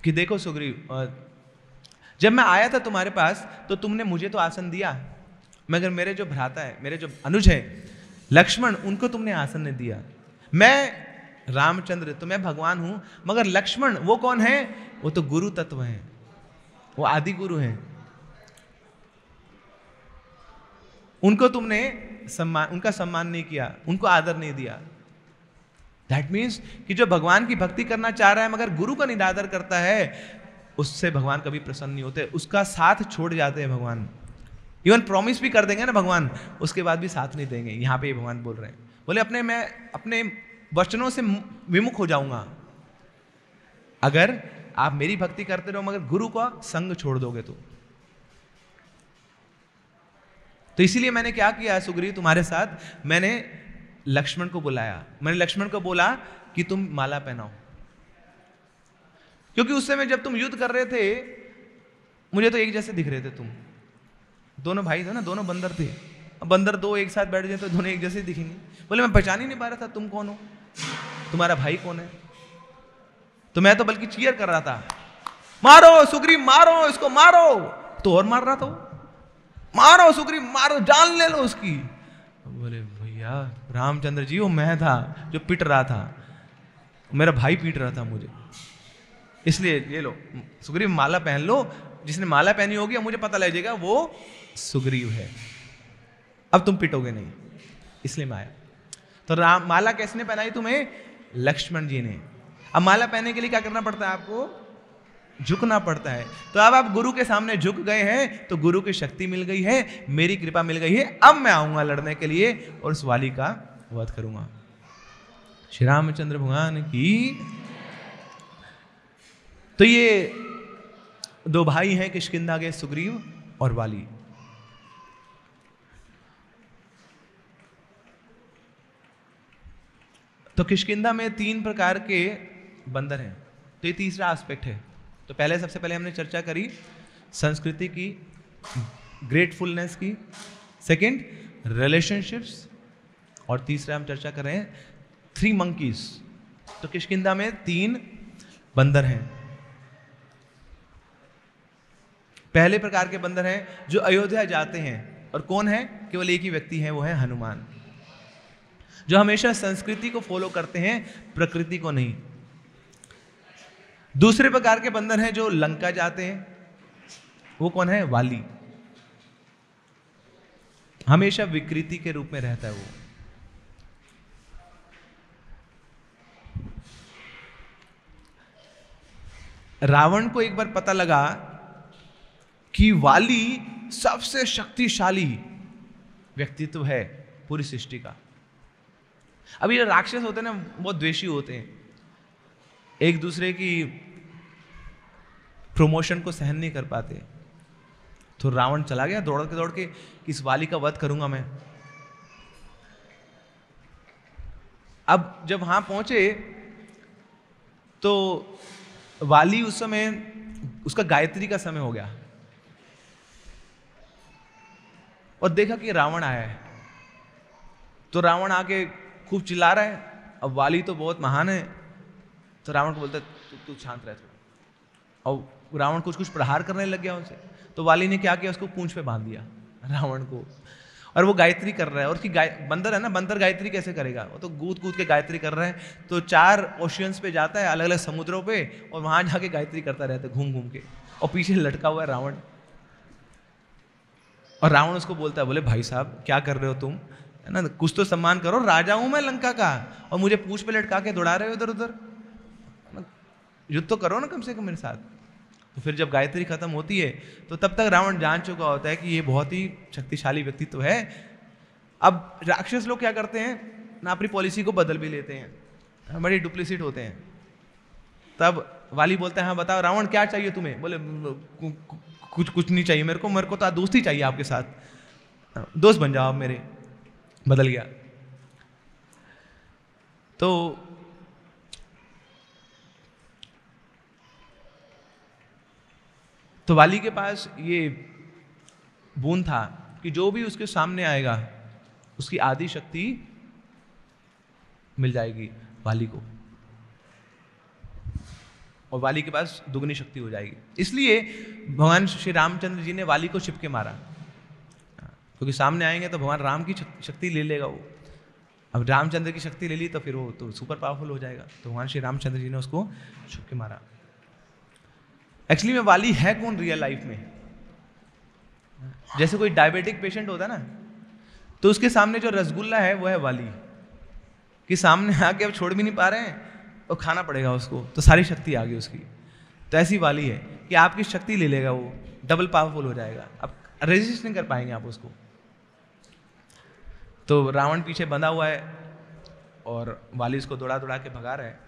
Speaker 1: कि देखो सुग्रीव, जब मैं आया था तुम्हारे पास तो तुमने मुझे तो आसन दिया, मगर मेरे जो भ्राता है, मेरे जो अनुज है लक्ष्मण, उनको तुमने आसन नहीं दिया। मैं रामचंद्र तो मैं भगवान हूं, मगर लक्ष्मण वो कौन है? वो तो गुरु तत्व हैं, वो आदि गुरु हैं, उनको तुमने उनका सम्मान नहीं किया, उनको आदर नहीं दिया। दैट मीन्स कि जो भगवान की भक्ति करना चाह रहा है मगर गुरु का निरादर करता है, उससे भगवान कभी प्रसन्न नहीं होते, उसका साथ छोड़ जाते हैं भगवान। इवन प्रॉमिस भी कर देंगे ना भगवान, उसके बाद भी साथ नहीं देंगे। यहाँ पे भगवान बोल रहे हैं, बोले मैं अपने वचनों से विमुख हो जाऊंगा अगर आप मेरी भक्ति करते रहो मगर गुरु का संग छोड़ दोगे तो इसीलिए मैंने क्या किया सुग्रीव तुम्हारे साथ, मैंने लक्ष्मण को बुलाया, मैंने लक्ष्मण को बोला कि तुम माला पहनाओ, क्योंकि उस समय जब तुम युद्ध कर रहे थे मुझे तो एक जैसे दिख रहे थे, तुम दोनों भाई थे ना, दोनों बंदर थे, बंदर दो एक साथ बैठ जाए तो दोनों एक जैसे दिखेंगे। बोले मैं पहचान ही नहीं पा रहा था तुम कौन हो, तुम्हारा भाई कौन है। तो मैं तो बल्कि चीयर कर रहा था, मारो सुग्रीव मारो इसको मारो, तो और मार रहा था, मारो सुग्रीव मारो, जान ले लो उसकी। बोले भैया रामचंद्र जी वो मैं था जो पिट रहा था, मेरा भाई पीट रहा था मुझे, इसलिए ये लो सुग्रीव माला पहन लो, जिसने माला पहनी होगी मुझे पता लग जाएगा वो सुग्रीव है, अब तुम पिटोगे नहीं, इसलिए मैं आया। तो माला किसने पहनाई तुम्हें? लक्ष्मण जी ने। अब माला पहनने के लिए क्या करना पड़ता है? आपको झुकना पड़ता है। तो अब आप गुरु के सामने झुक गए हैं तो गुरु की शक्ति मिल गई है, मेरी कृपा मिल गई है, अब मैं आऊंगा लड़ने के लिए और उस वाली का वध करूंगा। श्री रामचंद्र भगवान की। तो ये दो भाई हैं किष्किंधा के, सुग्रीव और वाली। तो किष्किंधा में 3 प्रकार के बंदर हैं, तो ये तीसरा एस्पेक्ट है। तो पहले सबसे पहले हमने चर्चा करी संस्कृति की, ग्रेटफुलनेस की, सेकंड रिलेशनशिप्स, और तीसरा हम चर्चा कर रहे हैं 3 मंकीज। तो किष्किंधा में 3 बंदर हैं। पहले प्रकार के बंदर हैं जो अयोध्या जाते हैं, और कौन है? केवल एक ही व्यक्ति है, वो है हनुमान, जो हमेशा संस्कृति को फॉलो करते हैं, प्रकृति को नहीं। दूसरे प्रकार के बंदर हैं जो लंका जाते हैं, वो कौन है? वाली, हमेशा विकृति के रूप में रहता है वो। रावण को एक बार पता लगा कि वाली सबसे शक्तिशाली व्यक्तित्व है पूरी सृष्टि का। अब ये राक्षस होते हैं ना, बहुत द्वेषी होते हैं, एक दूसरे की प्रमोशन को सहन नहीं कर पाते। तो रावण चला गया दौड़ के इस वाली का वध करूंगा मैं। अब जब वहां पहुंचे तो वाली उस समय, उसका गायत्री का समय हो गया, और देखा कि रावण आया है। तो रावण आके खूब चिल्ला रहा है। अब वाली तो बहुत महान है, तो रावण को बोलता तू शांत रह थोड़ा। और रावण कुछ कुछ प्रहार करने लग गया उनसे, तो वाली ने क्या किया, उसको पूंछ पे बांध दिया रावण को, और वो गायत्री कर रहा है। और उसकी बंदर है ना, बंदर गायत्री कैसे करेगा, वो तो कूद कूद के गायत्री कर रहा है। तो 4 ओशियंस पे जाता है, अलग अलग समुद्रों पे, और वहां जाके गायत्री करता रहता है घूम घूम के, और पीछे लटका हुआ है रावण। और रावण उसको बोलता है, बोले भाई साहब क्या कर रहे हो तुम, है ना, कुछ तो सम्मान करो, राजा हूं मैं लंका का, और मुझे पूंछ पे लटका के दौड़ा रहे हो इधर उधर, युद्ध तो करो ना कम से कम मेरे साथ। तो फिर जब गायत्री खत्म होती है तो तब तक रावण जान चुका होता है कि ये बहुत ही शक्तिशाली व्यक्तित्व तो है। अब राक्षस लोग क्या करते हैं ना, अपनी पॉलिसी को बदल भी लेते हैं, बड़े डुप्लीसिट होते हैं। तब वाली बोलता है, हाँ बताओ रावण क्या चाहिए तुम्हें। बोले कुछ नहीं चाहिए मेरे को तो दोस्ती चाहिए आपके साथ, दोस्त बन जाओ आप मेरे। बदल गया। तो वाली के पास ये बूंद था कि जो भी उसके सामने आएगा उसकी आदि शक्ति मिल जाएगी वाली को, और वाली के पास दुगनी शक्ति हो जाएगी। इसलिए भगवान श्री रामचंद्र जी ने वाली को छिपके मारा, क्योंकि सामने आएंगे तो भगवान राम की शक्ति ले लेगा वो। अब रामचंद्र की शक्ति ले ली तो फिर वो तो सुपर पावरफुल हो जाएगा, तो भगवान श्री रामचंद्र जी ने उसको छिपके मारा। एक्चुअली में वाली है कौन रियल लाइफ में? जैसे कोई डायबिटिक पेशेंट होता है ना, तो उसके सामने जो रसगुल्ला है वो है वाली, कि सामने आके अब छोड़ भी नहीं पा रहे हैं और खाना पड़ेगा उसको, तो सारी शक्ति आ गई उसकी। तो ऐसी वाली है कि आपकी शक्ति ले लेगा वो, डबल पावरफुल हो जाएगा, अब रेजिस्ट नहीं कर पाएंगे आप उसको। तो रावण पीछे बंधा हुआ है और वाली उसको दौड़ा दौड़ा के भगा रहा है।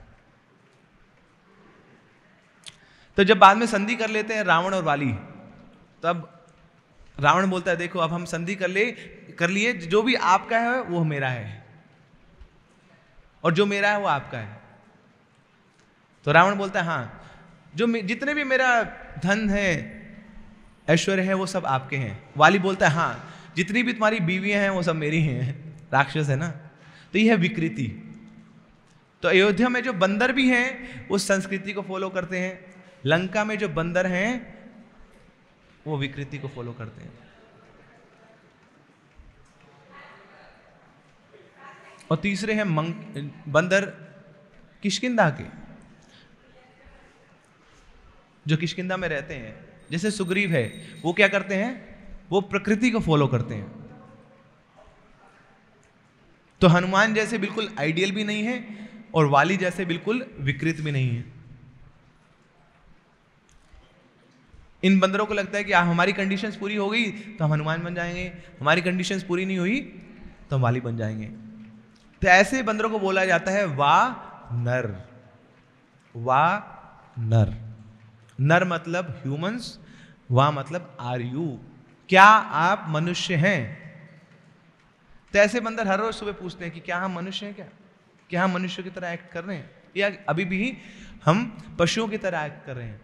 Speaker 1: तो जब बाद में संधि कर लेते हैं रावण और वाली, तब रावण बोलता है, देखो अब हम संधि कर लिए, जो भी आपका है वो मेरा है, और जो मेरा है वो आपका है। तो रावण बोलता है, हाँ जो जितने भी मेरा धन है ऐश्वर्य है वो सब आपके हैं। वाली बोलता है, हाँ जितनी भी तुम्हारी बीवियां हैं वो सब मेरी हैं। राक्षस है ना, तो यह है विकृति। तो अयोध्या में जो बंदर भी हैं वो संस्कृति को फॉलो करते हैं, लंका में जो बंदर हैं वो विकृति को फॉलो करते हैं। और तीसरे हैं बंदर किष्किंधा के, जो किष्किंधा में रहते हैं। जैसे सुग्रीव है, वो क्या करते हैं, वो प्रकृति को फॉलो करते हैं। तो हनुमान जैसे बिल्कुल आइडियल भी नहीं है और वाली जैसे बिल्कुल विकृत भी नहीं है। इन बंदरों को लगता है कि हमारी कंडीशंस पूरी हो गई तो हम हनुमान बन जाएंगे, हमारी कंडीशंस पूरी नहीं हुई तो हम वाली बन जाएंगे। तो ऐसे बंदरों को बोला जाता है वानर। वानर, नर मतलब ह्यूमंस, वा मतलब आर यू, क्या आप मनुष्य हैं? तो ऐसे बंदर हर रोज सुबह पूछते हैं कि क्या हम मनुष्य हैं, क्या हम मनुष्य की तरह एक्ट कर रहे हैं, या अभी भी हम पशुओं की तरह एक्ट कर रहे हैं।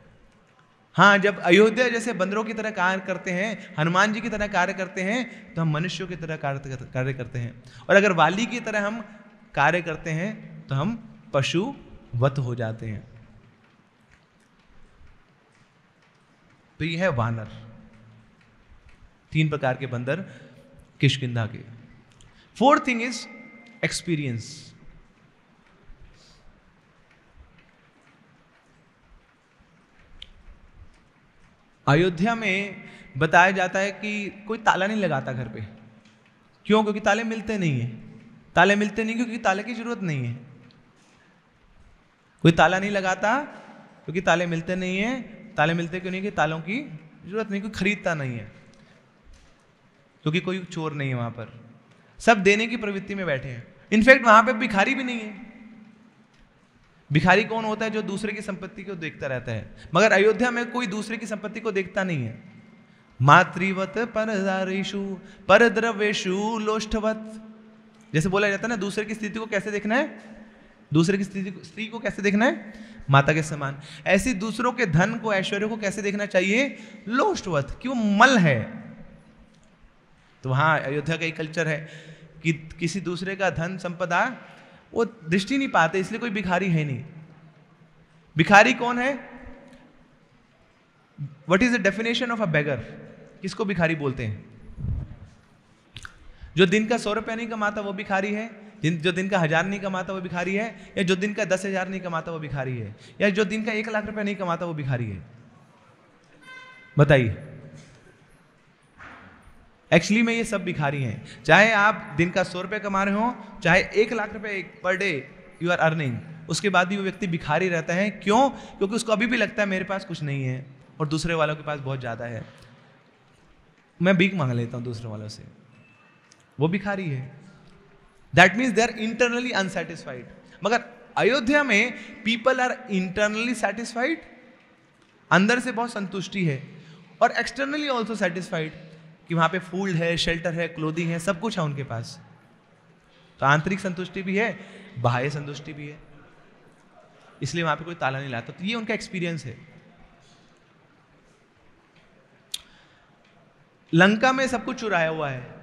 Speaker 1: हाँ, जब अयोध्या जैसे बंदरों की तरह कार्य करते हैं, हनुमान जी की तरह कार्य करते हैं, तो हम मनुष्यों की तरह कार्य करते हैं। और अगर वाली की तरह हम कार्य करते हैं तो हम पशुवत हो जाते हैं। तो यह है वानर, 3 प्रकार के बंदर किष्किंधा के। 4th thing is experience. Ayodhya में बताया जाता है कि कोई ताला नहीं लगाता घर पे। क्यों? क्योंकि ताले मिलते नहीं है। ताले मिलते नहीं क्योंकि ताले की जरूरत नहीं है। कोई ताला नहीं लगाता क्योंकि ताले मिलते नहीं है। ताले मिलते क्यों नहीं? कि तालों की जरूरत नहीं, कोई खरीदता नहीं है, क्योंकि कोई चोर नहीं है वहां पर, सब देने की प्रवृत्ति में बैठे हैं। इनफैक्ट वहां पे भिखारी भी नहीं है। भिखारी कौन होता है? जो दूसरे की संपत्ति को देखता रहता है। मगर अयोध्या में कोई दूसरे की संपत्ति को देखता नहीं है। मातृवत परदारेषु परद्रव्येषु लोष्ठवत, जैसे बोला जाता है ना, दूसरे की स्थिति को कैसे देखना है? दूसरे की स्त्री को कैसे देखना है? माता के समान। ऐसी दूसरों के धन को, ऐश्वर्य को कैसे देखना चाहिए? लोष्ठवत, कि वो मल है। तो वहां अयोध्या का एक कल्चर है कि किसी दूसरे का धन संपदा वो दृष्टि नहीं पाते, इसलिए कोई भिखारी है नहीं। भिखारी कौन है? What is the definition of a beggar? किसको भिखारी बोलते हैं? जो दिन का 100 रुपया नहीं कमाता वो भिखारी है, जो दिन का 1000 नहीं कमाता वो भिखारी है, या जो दिन का 10,000 नहीं कमाता वो भिखारी है, या जो दिन का 1 लाख रुपया नहीं कमाता वो भिखारी है? बताइए। एक्चुअली में ये सब भिखारी हैं। चाहे आप दिन का 100 रुपये कमा रहे हो, चाहे 1 लाख रुपये per day you are earning, उसके बाद भी वो व्यक्ति भिखारी रहता है। क्यों? क्योंकि उसको अभी भी लगता है मेरे पास कुछ नहीं है और दूसरे वालों के पास बहुत ज़्यादा है, मैं भीख मांग लेता हूँ दूसरे वालों से, वो भिखारी है। That means they are internally unsatisfied. मगर अयोध्या में पीपल आर इंटरनली सेटिस्फाइड, अंदर से बहुत संतुष्टि है, और एक्सटर्नली ऑल्सो सेटिस्फाइड कि वहाँ पे फूड है, शेल्टर है, क्लोथिंग है, सब कुछ है उनके पास। तो आंतरिक संतुष्टि भी है, बाह्य संतुष्टि भी है, इसलिए वहाँ पे कोई ताला नहीं लाता। तो ये उनका एक्सपीरियंस है। लंका में सब कुछ चुराया हुआ है।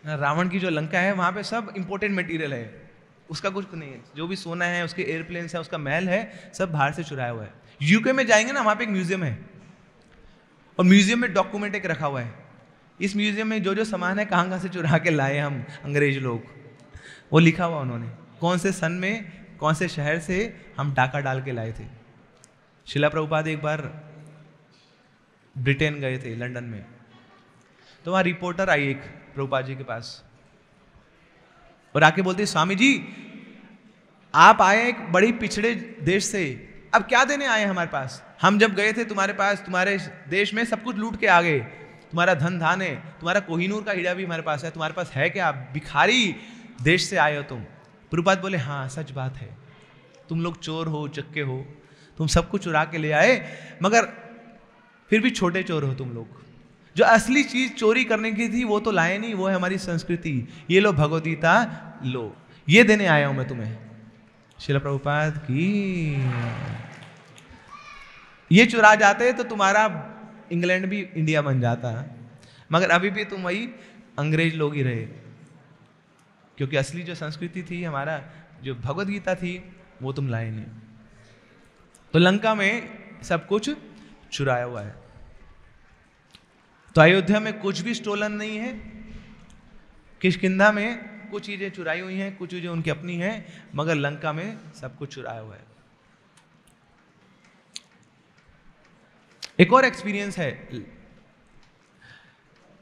Speaker 1: रावण की जो लंका है वहाँ पे सब इंपोर्टेंट मटेरियल है, उसका कुछ नहीं है। जो भी सोना है, उसके एयरप्लेन्स है, उसका महल है, सब बाहर से चुराया हुआ है। यूके में जाएंगे ना, वहाँ पे एक म्यूजियम है, और म्यूजियम में डॉक्यूमेंट एक रखा हुआ है। इस म्यूजियम में जो जो सामान है कहाँ से चुरा के लाए हम अंग्रेज लोग, वो लिखा हुआ उन्होंने, कौन से सन में कौन से शहर से हम डाका डाल के लाए थे। शिला प्रभुपाद एक बार ब्रिटेन गए थे, लंदन में, तो वहाँ रिपोर्टर आई एक प्रभुपाद जी के पास और आके बोलती, स्वामी जी आप आए एक बड़ी पिछड़े देश से, अब क्या देने आए हमारे पास? हम जब गए थे तुम्हारे पास, तुम्हारे देश में सब कुछ लूट के आ गए, तुम्हारा धन धान है, तुम्हारा कोहिनूर का हीरा भी हमारे पास है, तुम्हारे पास है क्या? भिखारी देश से आए हो तुम। प्रभुपाद बोले, हाँ सच बात है, तुम लोग चोर हो, चक्के हो, तुम सब कुछ चुरा के ले आए, मगर फिर भी छोटे चोर हो तुम लोग। जो असली चीज चोरी करने की थी वो तो लाए नहीं, वो है हमारी संस्कृति। ये लो भगवद गीता, लो, ये देने आया हूं मैं तुम्हें। श्रील प्रभुपाद की। ये चुरा जाते तो तुम्हारा इंग्लैंड भी इंडिया बन जाता, मगर अभी भी तुम वही अंग्रेज लोग ही रहे, क्योंकि असली जो संस्कृति थी, हमारा जो भगवद गीता थी, वो तुम लाए नहीं। तो लंका में सब कुछ चुराया हुआ है। तो अयोध्या में कुछ भी स्टोलन नहीं है, किष्किंधा में कुछ चीजें चुराई हुई हैं, कुछ चीजें उनकी अपनी हैं, मगर लंका में सब कुछ चुराया हुआ है। एक और एक्सपीरियंस है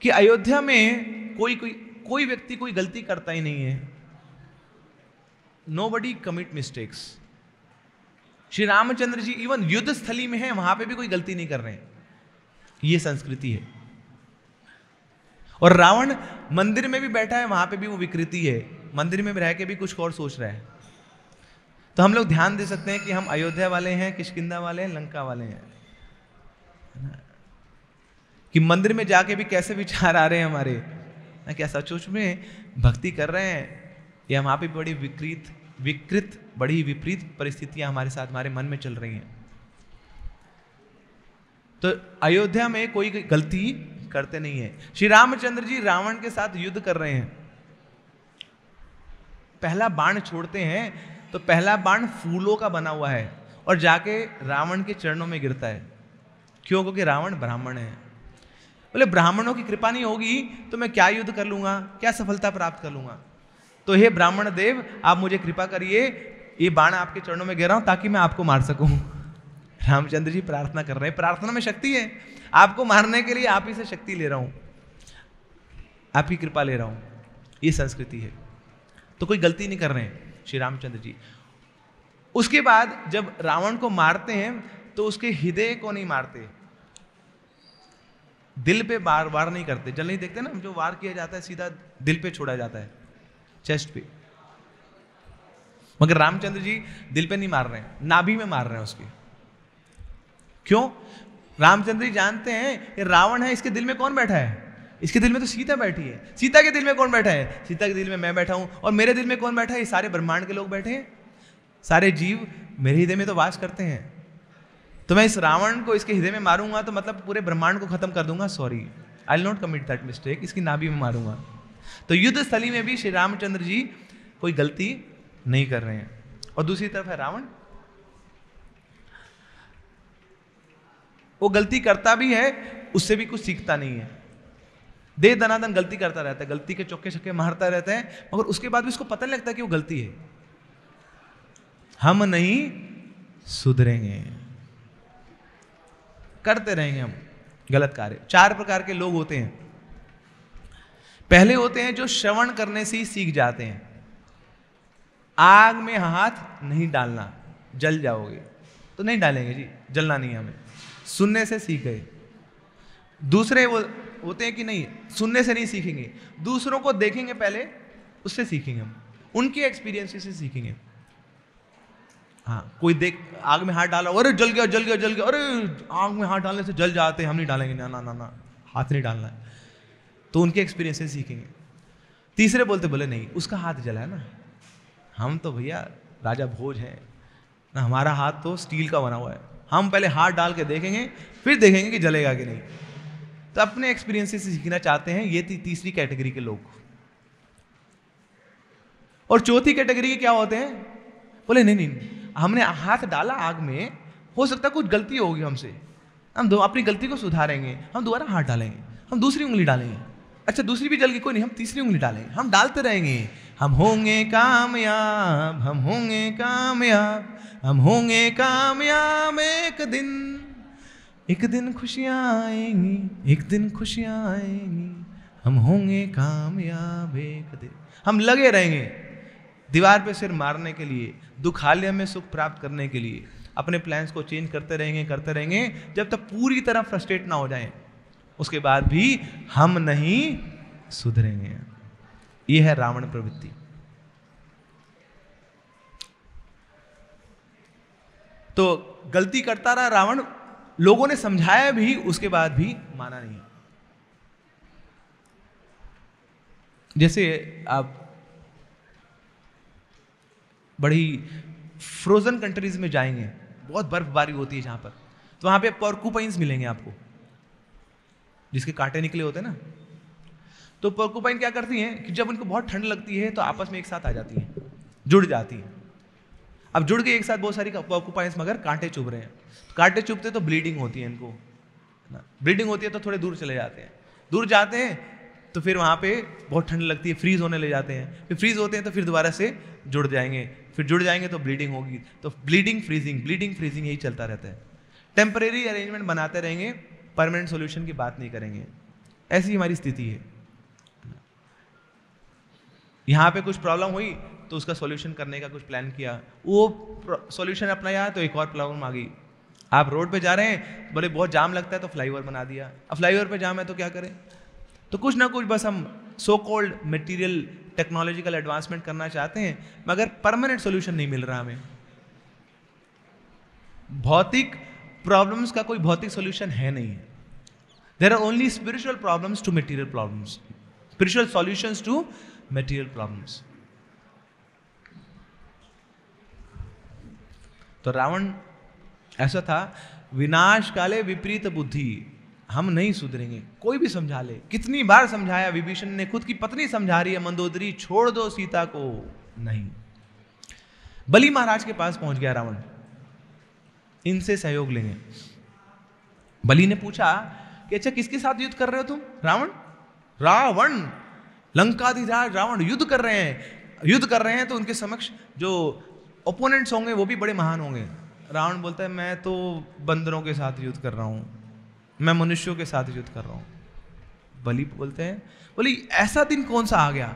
Speaker 1: कि अयोध्या में कोई व्यक्ति कोई गलती करता ही नहीं है। Nobody commit mistakes. Shri Ramchandra ji even युद्ध स्थली में है, वहां पे भी कोई गलती नहीं कर रहे हैं। ये संस्कृति है। और रावण मंदिर में भी बैठा है, वहां पे भी वो विकृति है, मंदिर में रह के भी कुछ और सोच रहा है। तो हम लोग ध्यान दे सकते हैं कि हम अयोध्या वाले हैं, किष्किंधा वाले हैं, लंका वाले हैं, कि मंदिर में जाके भी कैसे विचार आ रहे हैं हमारे, क्या सचमुच में भक्ति कर रहे हैं, या वहां पे बड़ी विकृत बड़ी विपरीत परिस्थितियां हमारे साथ, हमारे मन में चल रही हैं। तो अयोध्या में कोई गलती करते नहीं है। श्री रामचंद्र जी रावण के साथ युद्ध कर रहे हैं, पहला बाण छोड़ते हैं तो पहला बाण फूलों का बना हुआ है और जाके रावण के चरणों में गिरता है। क्यों? क्योंकि रावण ब्राह्मण है। बोले ब्राह्मणों की कृपा नहीं होगी तो मैं क्या युद्ध कर लूंगा, क्या सफलता प्राप्त कर लूंगा? तो हे ब्राह्मण देव, आप मुझे कृपा करिए, ये बाण आपके चरणों में गिरा हूं ताकि मैं आपको मार सकूं। रामचंद्र जी प्रार्थना कर रहे हैं, प्रार्थना में शक्ति है, आपको मारने के लिए आप ही से शक्ति ले रहा हूं, आपकी कृपा ले रहा हूं, ये संस्कृति है। तो कोई गलती नहीं कर रहे हैं श्री रामचंद्र जी। उसके बाद जब रावण को मारते हैं तो उसके हृदय को नहीं मारते, दिल पे वार नहीं करते। जल नहीं देखते ना, जो वार किया जाता है सीधा दिल पे छोड़ा जाता है, चेस्ट पे। मगर रामचंद्र जी दिल पे नहीं मार रहे हैं, नाभि में मार रहे हैं उसके। क्यों? रामचंद्र जी जानते हैं ये रावण है, इसके दिल में कौन बैठा है? इसके दिल में तो सीता बैठी है। सीता के दिल में कौन बैठा है? सीता के दिल में मैं बैठा हूं। और मेरे दिल में कौन बैठा है? ये सारे ब्रह्मांड के लोग बैठे हैं, सारे जीव मेरे हृदय में तो वास करते हैं। तो मैं इस रावण को इसके हृदय में मारूंगा तो मतलब पूरे ब्रह्मांड को खत्म कर दूंगा। Sorry, I will not commit that mistake, इसकी नाभि में मारूंगा। तो युद्ध स्थली में भी श्री रामचंद्र जी कोई गलती नहीं कर रहे हैं। और दूसरी तरफ है रावण, वो गलती करता भी है, उससे भी कुछ सीखता नहीं है, दे दनादन गलती करता रहता है, गलती के चौके छक्के मारता रहता है, मगर उसके बाद भी उसको पता नहीं लगता कि वो गलती है। हम नहीं सुधरेंगे, करते रहेंगे हम गलत कार्य। 4 प्रकार के लोग होते हैं। पहले होते हैं जो श्रवण करने से ही सीख जाते हैं। आग में हाथ नहीं डालना, जल जाओगे, तो नहीं डालेंगे जी, जलना नहीं हमें, सुनने से सीख गए। दूसरे वो होते हैं कि नहीं, सुनने से नहीं सीखेंगे, दूसरों को देखेंगे पहले, उससे सीखेंगे हम, उनके एक्सपीरियंस से सीखेंगे। हाँ, कोई देख आग में हाथ डाला, अरे जल गया जल गया जल गया, अरे आग में हाथ डालने से जल जाते, हम नहीं डालेंगे, ना ना ना ना, हाथ नहीं डालना है, तो उनके एक्सपीरियंस से सीखेंगे। तीसरे बोले नहीं, उसका हाथ जला है ना, हम तो भैया राजा भोज हैं ना, हमारा हाथ तो स्टील का बना हुआ है, हम पहले हाथ डाल के देखेंगे, फिर देखेंगे कि जलेगा कि नहीं। तो अपने एक्सपीरियंस से सीखना चाहते हैं, ये तीसरी कैटेगरी के लोग। और चौथी कैटेगरी के क्या होते हैं, बोले नहीं नहीं, हमने हाथ डाला आग में, हो सकता है कुछ गलती होगी हमसे, हम अपनी गलती को सुधारेंगे, हम दोबारा हाथ डालेंगे, हम दूसरी उंगली डालेंगे, अच्छा दूसरी भी जल गई, कोई नहीं, हम तीसरी उंगली डालेंगे, हम डालते रहेंगे, हम होंगे कामयाब, हम होंगे कामयाब, हम होंगे कामयाब, एक दिन खुशियां आएंगी, एक दिन खुशियां आएंगी, हम होंगे कामयाब एक दिन। हम लगे रहेंगे दीवार पे सिर मारने के लिए, दुखालय में सुख प्राप्त करने के लिए, अपने प्लान्स को चेंज करते रहेंगे जब तक पूरी तरह फ्रस्ट्रेट ना हो जाएं, उसके बाद भी हम नहीं सुधरेंगे। यह है रावण प्रवृत्ति। तो गलती करता रहा रावण, लोगों ने समझाया भी, उसके बाद भी माना नहीं। जैसे आप बड़ी फ्रोजन कंट्रीज में जाएंगे, बहुत बर्फबारी होती है जहां पर, तो वहां पे पोर्कुपाइन्स मिलेंगे आपको, जिसके कांटे निकले होते हैं ना। तो पोर्कुपाइन क्या करती हैं कि जब उनको बहुत ठंड लगती है तो आपस में एक साथ आ जाती हैं, जुड़ जाती हैं। अब जुड़ गई एक साथ बहुत सारी पोर्कुपाइन्स, मगर कांटे चुभ रहे हैं, तो कांटे चुभते तो ब्लीडिंग होती है इनको, ब्लीडिंग होती है तो थोड़े दूर चले जाते हैं, दूर जाते हैं तो फिर वहाँ पे बहुत ठंड लगती है, फ्रीज होने ले जाते हैं, फिर फ्रीज होते हैं तो फिर दोबारा से जुड़ जाएंगे, फिर जुड़ जाएंगे तो ब्लीडिंग होगी, तो ब्लीडिंग फ्रीजिंग यही चलता रहता है। टेम्परेरी अरेंजमेंट बनाते रहेंगे, परमानेंट सॉल्यूशन की बात नहीं करेंगे। ऐसी हमारी स्थिति है। यहाँ पे कुछ प्रॉब्लम हुई तो उसका सॉल्यूशन करने का कुछ प्लान किया, वो सॉल्यूशन अपनाया तो एक और प्रॉब्लम आ गई। आप रोड पे जा रहे हैं, बोले बहुत जाम लगता है तो फ्लाईओवर बना दिया, अब फ्लाईओवर पे जाम है तो क्या करें, तो कुछ ना कुछ बस हम so called material technological advancement करना चाहते हैं, मगर परमानेंट सॉल्यूशन नहीं मिल रहा हमें। भौतिक प्रॉब्लम्स का कोई भौतिक सॉल्यूशन है नहीं। There are only spiritual problems to material problems, spiritual solutions to material problems. तो रावण ऐसा था, विनाश काले विपरीत बुद्धि, हम नहीं सुधरेंगे, कोई भी समझा ले। कितनी बार समझाया, विभीषण ने, खुद की पत्नी समझा रही है, मंदोदरी छोड़ दो सीता को, नहीं। बलि महाराज के पास पहुंच गया रावण, इनसे सहयोग लेंगे। बलि ने पूछा कि अच्छा किसके साथ युद्ध कर रहे हो तुम? रावण लंकाधिराज रावण युद्ध कर रहे हैं, तो उनके समक्ष जो ओपोनेंट्स होंगे वो भी बड़े महान होंगे। रावण बोलता है मैं तो बंदरों के साथ युद्ध कर रहा हूं, मैं मनुष्यों के साथ युद्ध कर रहा हूं। बलि बोलते हैं, बोली ऐसा दिन कौन सा आ गया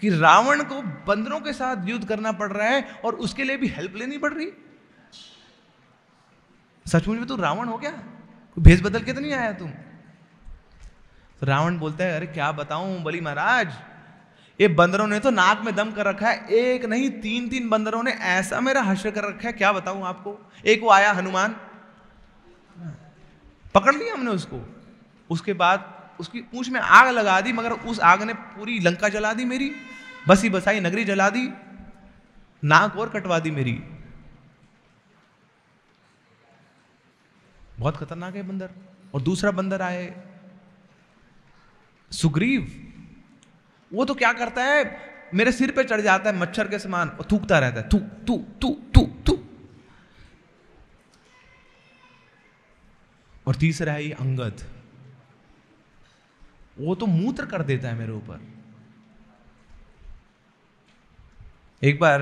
Speaker 1: कि रावण को बंदरों के साथ युद्ध करना पड़ रहा है और उसके लिए भी हेल्प लेनी पड़ रही? सचमुच में तू रावण हो क्या? भेष बदल के तो नहीं आया तुम? तो रावण बोलता है अरे क्या बताऊं बलि महाराज, ये बंदरों ने तो नाक में दम कर रखा है, एक नहीं 3 बंदरों ने ऐसा मेरा हश्र कर रखा है, क्या बताऊं आपको। एक वो आया हनुमान, पकड़ लिया हमने उसको, उसके बाद उसकी पूंछ में आग लगा दी, मगर उस आग ने पूरी लंका जला दी, मेरी बसी बसाई नगरी जला दी, नाक और कटवा दी मेरी। बहुत खतरनाक है बंदर। और दूसरा बंदर आए सुग्रीव, वो तो क्या करता है, मेरे सिर पे चढ़ जाता है मच्छर के समान और थूकता रहता है, थू थू थू थू थू। और तीसरा है ये अंगद, वो तो मूत्र कर देता है मेरे ऊपर। एक बार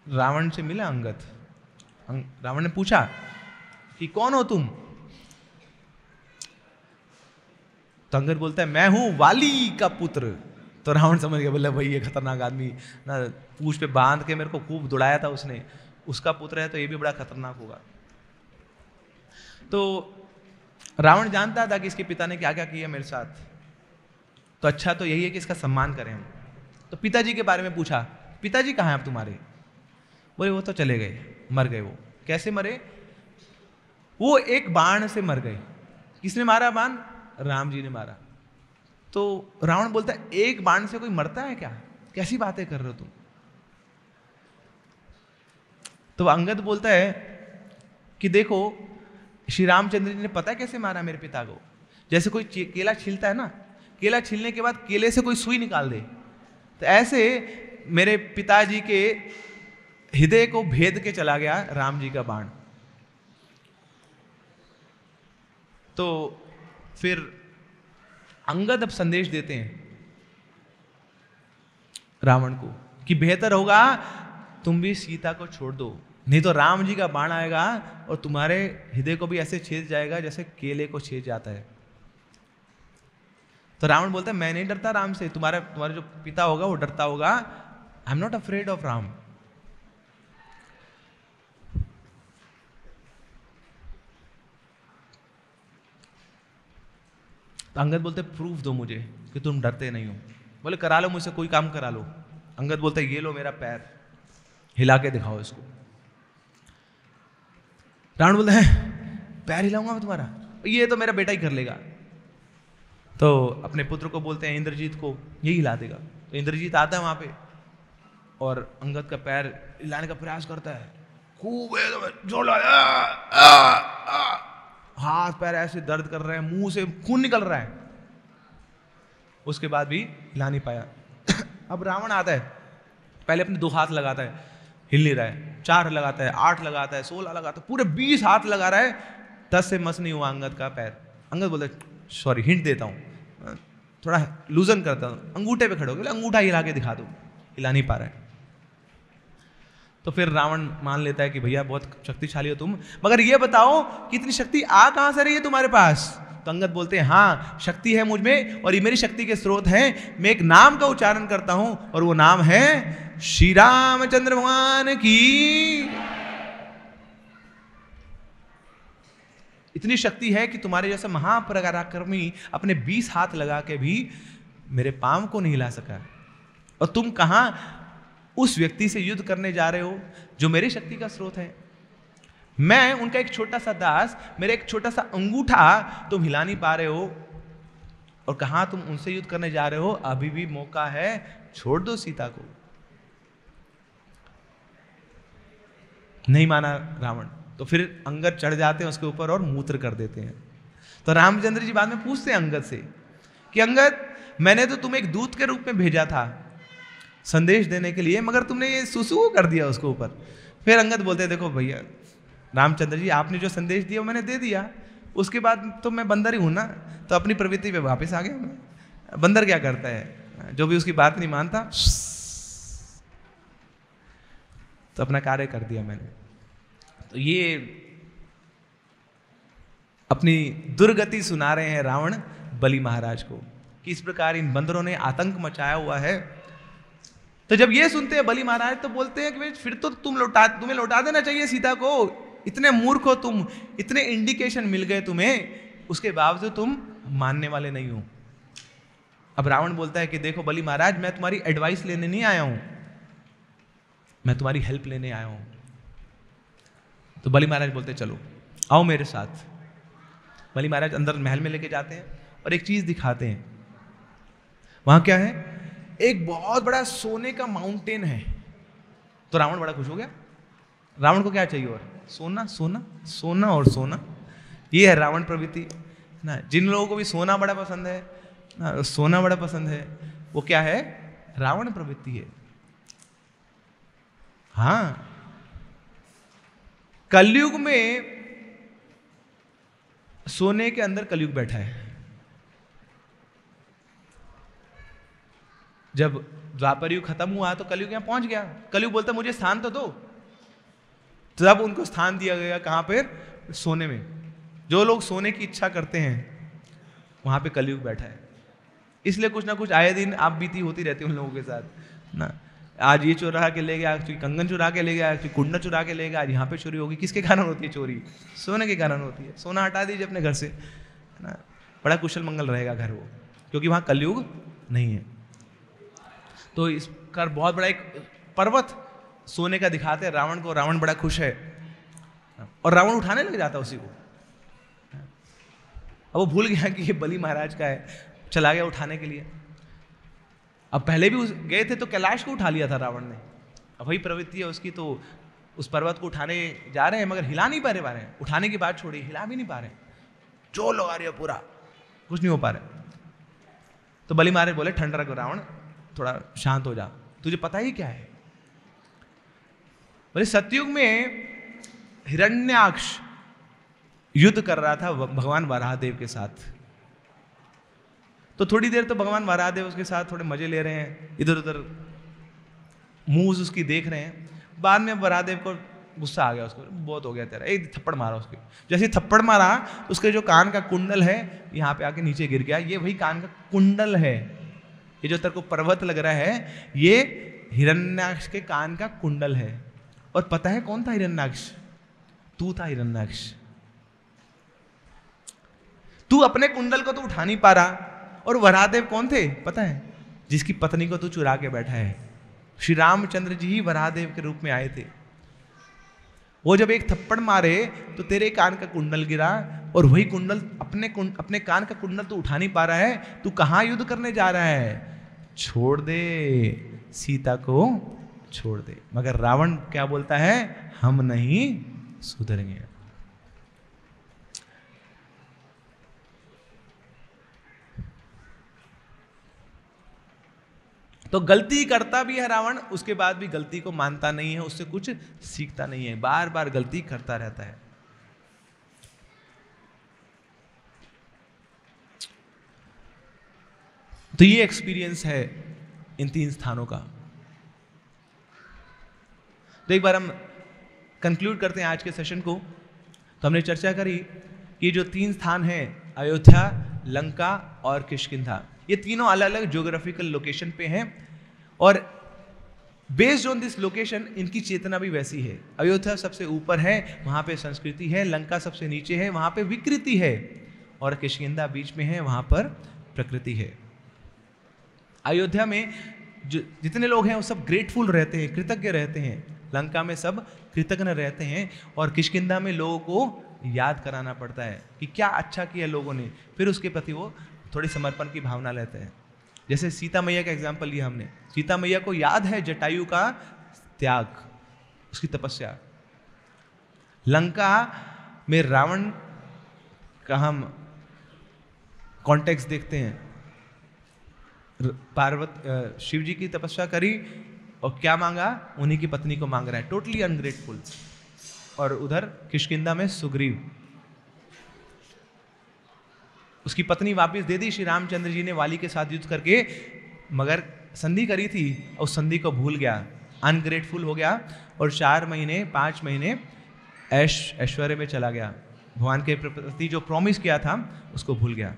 Speaker 1: रावण से मिला अंगद, रावण ने पूछा कि कौन हो तुम? तो अंगद बोलता है मैं हूं वाली का पुत्र। तो रावण समझ गया, बोला भाई ये खतरनाक आदमी ना, पूछ पे बांध के मेरे को खूब दौड़ाया था उसने, उसका पुत्र है तो ये भी बड़ा खतरनाक होगा। तो रावण जानता था कि इसके पिता ने क्या क्या किया मेरे साथ, तो अच्छा तो यही है कि इसका सम्मान करें हम। तो पिताजी के बारे में पूछा, पिताजी कहाँ हैं अब तुम्हारे? बोले वो तो चले गए, मर गए। वो कैसे मरे? वो एक बाण से मर गए। किसने मारा बाण? राम जी ने मारा। तो रावण बोलता है एक बाण से कोई मरता है क्या? कैसी बातें कर रहे हो तुम? तो अंगद बोलता है कि देखो श्री रामचंद्र जी ने पता है कैसे मारा मेरे पिता को? जैसे कोई केला छीलता है ना, केला छीलने के बाद केले से कोई सुई निकाल दे, तो ऐसे मेरे पिताजी के हृदय को भेद के चला गया राम जी का बाण। तो फिर अंगद अब संदेश देते हैं रावण को कि बेहतर होगा तुम भी सीता को छोड़ दो, नहीं तो राम जी का बाण आएगा और तुम्हारे हृदय को भी ऐसे छेद जाएगा जैसे केले को छेद जाता है। तो रावण बोलता है मैं नहीं डरता राम से, तुम्हारा जो पिता होगा वो डरता होगा। I am not afraid of Ram. तो अंगद बोलते प्रूफ दो मुझे कि तुम डरते नहीं हो। बोले करा लो मुझसे, कोई काम करा लो। अंगद बोलते ये लो मेरा पैर, हिला के दिखाओ इसको। रावण बोलता है पैर हिलाऊंगा मैं तुम्हारा? ये तो मेरा बेटा ही कर लेगा। तो अपने पुत्र को बोलते हैं इंद्रजीत को, ये हिला देगा। तो इंद्रजीत आता है वहां पे और अंगद का पैर हिलाने का प्रयास करता है, खूब जोर लगाया, हाथ पैर ऐसे दर्द कर रहे हैं, मुंह से खून निकल रहा है, उसके बाद भी हिला नहीं पाया। अब रावण आता है, पहले अपने 2 हाथ लगाता है, हिल नहीं रहा है, 4 लगाता है, 8 लगाता है, 16 लगाता है, पूरे 20 हाथ लगा रहा है, 10 से मस नहीं हुआ अंगद का पैर। अंगद बोलता है सॉरी हिंट देता हूँ, थोड़ा लूजन करता हूँ, अंगूठे पे खड़े हो गए, अंगूठा हिला के दिखा दो, हिला नहीं पा रहा है। तो फिर रावण मान लेता है कि भैया बहुत शक्तिशाली हो तुम, मगर ये बताओ कि इतनी शक्ति आ कहां से रही है तुम्हारे पास? तो अंगद बोलते हैं हाँ शक्ति है मुझ में, और ये मेरी शक्ति के स्रोत हैं। मैं एक नाम का उच्चारण करता हूं और वो नाम है श्री रामचंद्र भगवान की। इतनी शक्ति है कि तुम्हारे जैसा महापराक्रमी अपने 20 हाथ लगा के भी मेरे पांव को नहीं हिला सका, और तुम कहां उस व्यक्ति से युद्ध करने जा रहे हो जो मेरी शक्ति का स्रोत है। मैं उनका एक छोटा सा दास, मेरा एक छोटा सा अंगूठा तुम हिला नहीं पा रहे हो, और कहां तुम उनसे युद्ध करने जा रहे हो? अभी भी मौका है, छोड़ दो सीता को। नहीं माना रावण, तो फिर अंगद चढ़ जाते हैं उसके ऊपर और मूत्र कर देते हैं। तो रामचंद्र जी बाद में पूछते हैं अंगद से कि अंगद मैंने तो तुम्हें एक दूत के रूप में भेजा था संदेश देने के लिए, मगर तुमने ये सुसु कर दिया उसके ऊपर। फिर अंगद बोलते हैं देखो भैया रामचंद्र जी, आपने जो संदेश दिया वो मैंने दे दिया, उसके बाद तो मैं बंदर ही हूं ना, तो अपनी प्रवृत्ति पे वापस आ गया मैं। बंदर क्या करता है, जो भी उसकी बात नहीं मानता तो अपना कार्य कर दिया मैंने। तो ये अपनी दुर्गति सुना रहे हैं रावण बलि महाराज को कि इस प्रकार इन बंदरों ने आतंक मचाया हुआ है। तो जब ये सुनते हैं बलि महाराज तो बोलते हैं कि फिर तो तुम्हें लौटा देना चाहिए सीता को, इतने मूर्ख हो तुम, इतने इंडिकेशन मिल गए तुम्हें, उसके बावजूद तुम मानने वाले नहीं हो। अब रावण बोलता है कि देखो बलि महाराज मैं तुम्हारी एडवाइस लेने नहीं आया हूं, मैं तुम्हारी हेल्प लेने आया हूं। तो बलि महाराज बोलते चलो आओ मेरे साथ। बलि महाराज अंदर महल में लेके जाते हैं और एक चीज दिखाते हैं। वहां क्या है? एक बहुत बड़ा सोने का माउंटेन है। तो रावण बड़ा खुश हो गया। रावण को क्या चाहिए? और सोना सोना सोना और सोना। ये है रावण प्रवृत्ति ना। जिन लोगों को भी सोना बड़ा पसंद है ना, सोना बड़ा पसंद है, वो क्या है? रावण प्रवृत्ति है। हाँ कलयुग में सोने के अंदर कलयुग बैठा है। जब द्वापर युग खत्म हुआ तो कलयुग यहां पहुंच गया। कलयुग बोलता मुझे स्थान तो दो, तब उनको स्थान दिया गया। कहां पर? सोने में। जो लोग सोने की इच्छा करते हैं वहां पे कलयुग बैठा है। इसलिए कुछ ना कुछ आए दिन आप बीती होती रहती है उन लोगों के साथ ना। आज ये चुरा के ले गया, आज कंगन चुरा के ले गया, आज कुंडा चुरा के ले गया, आज यहाँ पे चोरी होगी। किसके कारण होती है चोरी? सोने के कारण होती है। सोना हटा दीजिए अपने घर से, है ना, बड़ा कुशल मंगल रहेगा घर वो, क्योंकि वहाँ कलयुग नहीं है। तो इसका बहुत बड़ा एक पर्वत सोने का दिखाते हैं रावण को। रावण बड़ा खुश है और रावण उठाने लग जाता उसी को। अब वो भूल गया कि ये बलि महाराज का है, चला गया उठाने के लिए। अब पहले भी गए थे तो कैलाश को उठा लिया था रावण ने। अब वही प्रवृत्ति है उसकी, तो उस पर्वत को उठाने जा रहे हैं मगर हिला नहीं पा रहे हैं। उठाने की बात छोड़िए, हिला भी नहीं पा रहे, जोर लगा रही है पूरा, कुछ नहीं हो पा रहे। तो बलि महाराज बोले ठंडा रखो रावण, थोड़ा शांत हो जा, तुझे पता ही क्या है। बोले सतयुग में हिरण्याक्ष युद्ध कर रहा था भगवान वराहदेव के साथ। तो थोड़ी देर तो भगवान वराहदेव उसके साथ थोड़े मजे ले रहे हैं, इधर उधर मूव्स उसकी देख रहे हैं। बाद में वराहदेव को गुस्सा आ गया, उसको बहुत हो गया तेरा, एक थप्पड़ मारा उसके। जैसे थप्पड़ मारा उसके जो कान का कुंडल है यहाँ पे आके नीचे गिर गया। ये वही कान का कुंडल है, ये जो तेरे को पर्वत लग रहा है ये हिरण्याक्ष के कान का कुंडल है। और पता है कौन था हिरण्याक्ष? तू था हिरण्याक्ष। तू अपने कुंडल को तो उठा नहीं पा रहा। और वराहदेव कौन थे पता है? जिसकी पत्नी को तू चुरा के बैठा है। श्री रामचंद्र जी ही वराहदेव के रूप में आए थे। वो जब एक थप्पड़ मारे तो तेरे कान का कुंडल गिरा, और वही कुंडल अपने कान का कुंडल तो उठा नहीं पा रहा है। तू कहां युद्ध करने जा रहा है? छोड़ दे सीता को, छोड़ दे। मगर रावण क्या बोलता है? हम नहीं सुधरेंगे। तो गलती करता भी है रावण, उसके बाद भी गलती को मानता नहीं है, उससे कुछ सीखता नहीं है, बार बार गलती करता रहता है। तो ये एक्सपीरियंस है इन 3 स्थानों का। तो एक बार हम कंक्लूड करते हैं आज के सेशन को। तो हमने चर्चा करी कि जो 3 स्थान हैं, अयोध्या, लंका और किष्किंधा, ये तीनों अलग अलग ज्योग्राफिकल लोकेशन पे हैं। और बेस्ड ऑन दिस लोकेशन इनकी चेतना भी वैसी है। अयोध्या सबसे ऊपर है, वहाँ पे संस्कृति है। लंका सबसे नीचे है, वहाँ पे विकृति है। और किष्किंधा बीच में है, वहाँ पर प्रकृति है। अयोध्या में जो जितने लोग हैं वो सब ग्रेटफुल रहते हैं, कृतज्ञ रहते हैं। लंका में सब कृतज्ञ रहते हैं। और किष्किंधा में लोगों को याद कराना पड़ता है कि क्या अच्छा किया लोगों ने, फिर उसके प्रति वो थोड़ी समर्पण की भावना लेते हैं। जैसे सीता मैया का एग्जाम्पल लिया हमने। सीता मैया को याद है जटायु का त्याग, उसकी तपस्या। लंका में रावण का हम कॉन्टेक्स्ट देखते हैं। शिव जी की तपस्या करी और क्या मांगा? उन्हीं की पत्नी को मांग रहा है, टोटली अनग्रेटफुल। और उधर किष्किंधा में सुग्रीव, उसकी पत्नी वापस दे दी श्री रामचंद्र जी ने वाली के साथ युद्ध करके, मगर संधि करी थी, उस संधि को भूल गया, अनग्रेटफुल हो गया। और 4 महीने 5 महीने ऐश्वर्य में चला गया। भगवान के प्रति जो प्रॉमिस किया था उसको भूल गया।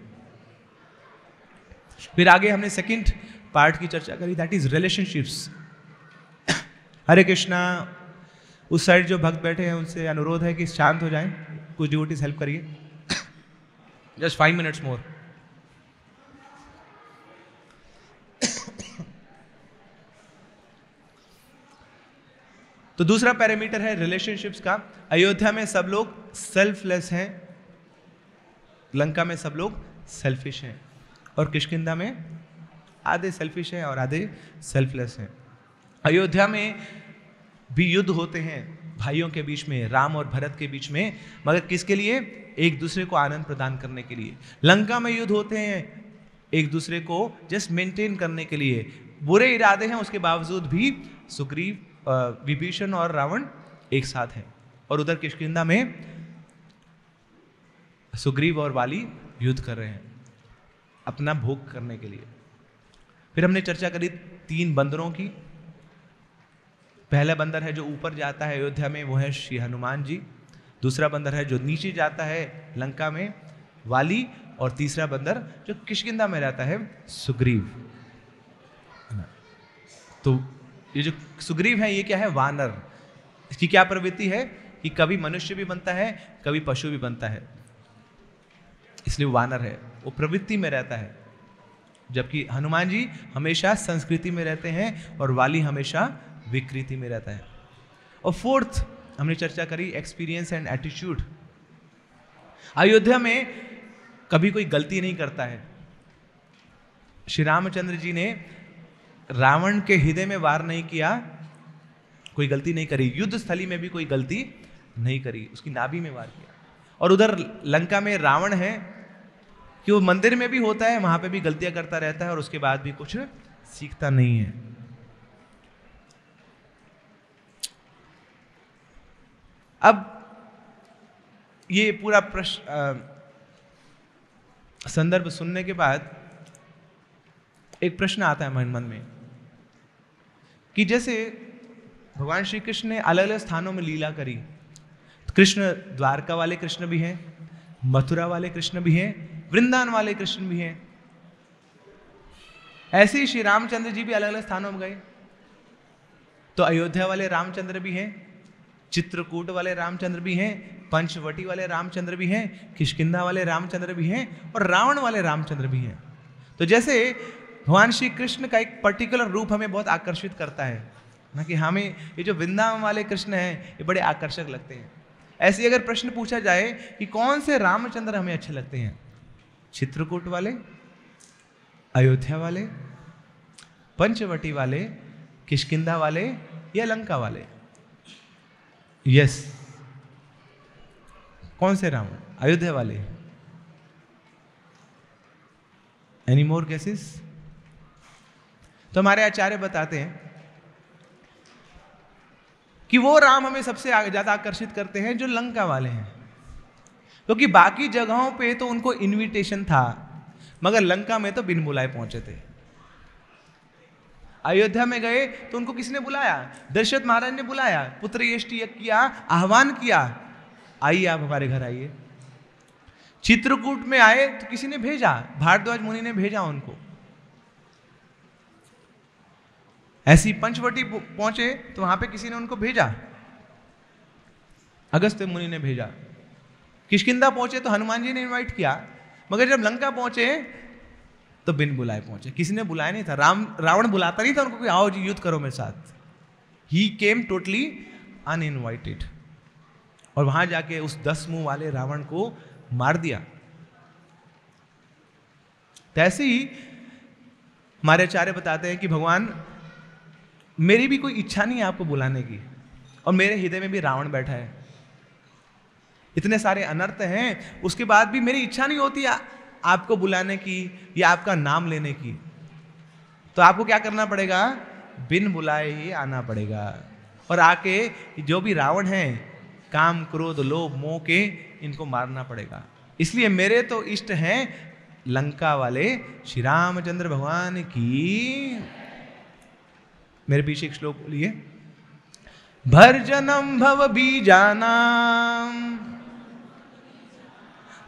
Speaker 1: फिर आगे हमने सेकंड पार्ट की चर्चा करी, दैट इज रिलेशनशिप्स। हरे कृष्णा। उस साइड जो भक्त बैठे हैं उनसे अनुरोध है कि शांत हो जाएं, कुछ डिवोटीज हेल्प करिए। जस्ट 5 minutes मोर। तो दूसरा पैरामीटर है रिलेशनशिप्स का। अयोध्या में सब लोग सेल्फलेस हैं, लंका में सब लोग सेल्फिश हैं, और किष्किंधा में आधे सेल्फिश हैं और आधे सेल्फलेस हैं। अयोध्या में भी युद्ध होते हैं भाइयों के बीच में, राम और भरत के बीच में, मगर किसके लिए? एक दूसरे को आनंद प्रदान करने के लिए। लंका में युद्ध होते हैं एक दूसरे को जस्ट मेंटेन करने के लिए। बुरे इरादे हैं, उसके बावजूद भी सुग्रीव, विभीषण और रावण एक साथ हैं। और उधर किष्किंधा में सुग्रीव और वाली युद्ध कर रहे हैं अपना भोग करने के लिए। फिर हमने चर्चा करी 3 बंदरों की। पहला बंदर है जो ऊपर जाता है अयोध्या में, वो है श्री हनुमान जी। दूसरा बंदर है जो नीचे जाता है लंका में, वाली। और तीसरा बंदर जो किष्किंधा में रहता है, सुग्रीव। तो ये जो सुग्रीव है ये क्या है? वानर। इसकी क्या प्रवृत्ति है कि कभी मनुष्य भी बनता है, कभी पशु भी बनता है, इसलिए वानर है, वो प्रवृत्ति में रहता है। जबकि हनुमान जी हमेशा संस्कृति में रहते हैं और वाली हमेशा विकृति में रहता है। और 4th हमने चर्चा करी एक्सपीरियंस एंड एटीट्यूड। अयोध्या में कभी कोई गलती नहीं करता है। श्री रामचंद्र जी ने रावण के हृदय में वार नहीं किया, कोई गलती नहीं करी। युद्ध स्थली में भी कोई गलती नहीं करी, उसकी नाभि में वार किया। और उधर लंका में रावण है कि वो मंदिर में भी होता है, वहां पे भी गलतियां करता रहता है और उसके बाद भी कुछ सीखता नहीं है। अब ये पूरा संदर्भ सुनने के बाद एक प्रश्न आता है मन में कि जैसे भगवान श्री कृष्ण ने अलग अलग स्थानों में लीला करी। कृष्ण द्वारका वाले कृष्ण भी हैं, मथुरा वाले कृष्ण भी हैं, वृंदावन वाले कृष्ण भी हैं। ऐसे ही श्री रामचंद्र जी भी अलग अलग स्थानों में गए। तो अयोध्या वाले रामचंद्र भी हैं, चित्रकूट वाले रामचंद्र भी हैं, पंचवटी वाले रामचंद्र भी हैं, किष्किंधा वाले रामचंद्र भी हैं और रावण वाले रामचंद्र भी हैं। तो जैसे भगवान श्री कृष्ण का एक पर्टिकुलर रूप हमें बहुत आकर्षित करता है ना, कि हमें ये जो वृंदावन वाले कृष्ण हैं ये बड़े आकर्षक लगते हैं। ऐसे अगर प्रश्न पूछा जाए कि कौन से रामचंद्र हमें अच्छे लगते हैं, चित्रकूट वाले, अयोध्या वाले, पंचवटी वाले, किष्किंधा वाले या लंका वाले? यस, कौन से रावण? अयोध्या वाले। Any more guesses? तो हमारे आचार्य बताते हैं कि वो राम हमें सबसे ज्यादा आकर्षित करते हैं जो लंका वाले हैं, क्योंकि बाकी जगहों पे तो उनको इनविटेशन था, मगर लंका में तो बिन बुलाए पहुंचे थे। अयोध्या में गए तो उनको किसने बुलाया? दशरथ महाराज ने बुलाया, पुत्र यष्टि यज्ञ किया, आह्वान किया, आइए आप हमारे घर आइए। चित्रकूट में आए तो किसी ने भेजा, भारद्वाज मुनि ने भेजा उनको। ऐसी पंचवटी पहुंचे तो वहां पे किसी ने उनको भेजा, अगस्त्य मुनि ने भेजा। किष्किंधा पहुंचे तो हनुमान जी ने इनवाइट किया, मगर जब लंका पहुंचे तो बिन बुलाए पहुंचे। किसी ने बुलाया नहीं था, रावण बुलाता नहीं था उनको कि आओ जी युद्ध करो मेरे साथ। ही केम टोटली अनइनवाइटेड और वहां जाके उस 10 मुंह वाले रावण को मार दिया। ऐसे ही हमारे आचार्य बताते हैं कि भगवान, मेरी भी कोई इच्छा नहीं है आपको बुलाने की, और मेरे हृदय में भी रावण बैठा है, इतने सारे अनर्थ हैं, उसके बाद भी मेरी इच्छा नहीं होती आपको बुलाने की या आपका नाम लेने की। तो आपको क्या करना पड़ेगा? बिन बुलाए ही आना पड़ेगा और आके जो भी रावण हैं, काम क्रोध लोभ मोह के, इनको मारना पड़ेगा। इसलिए मेरे तो इष्ट हैं लंका वाले श्री रामचंद्र भगवान की। मेरे पीछे एक श्लोक बोलिए। भर्जनम भव बीजानाम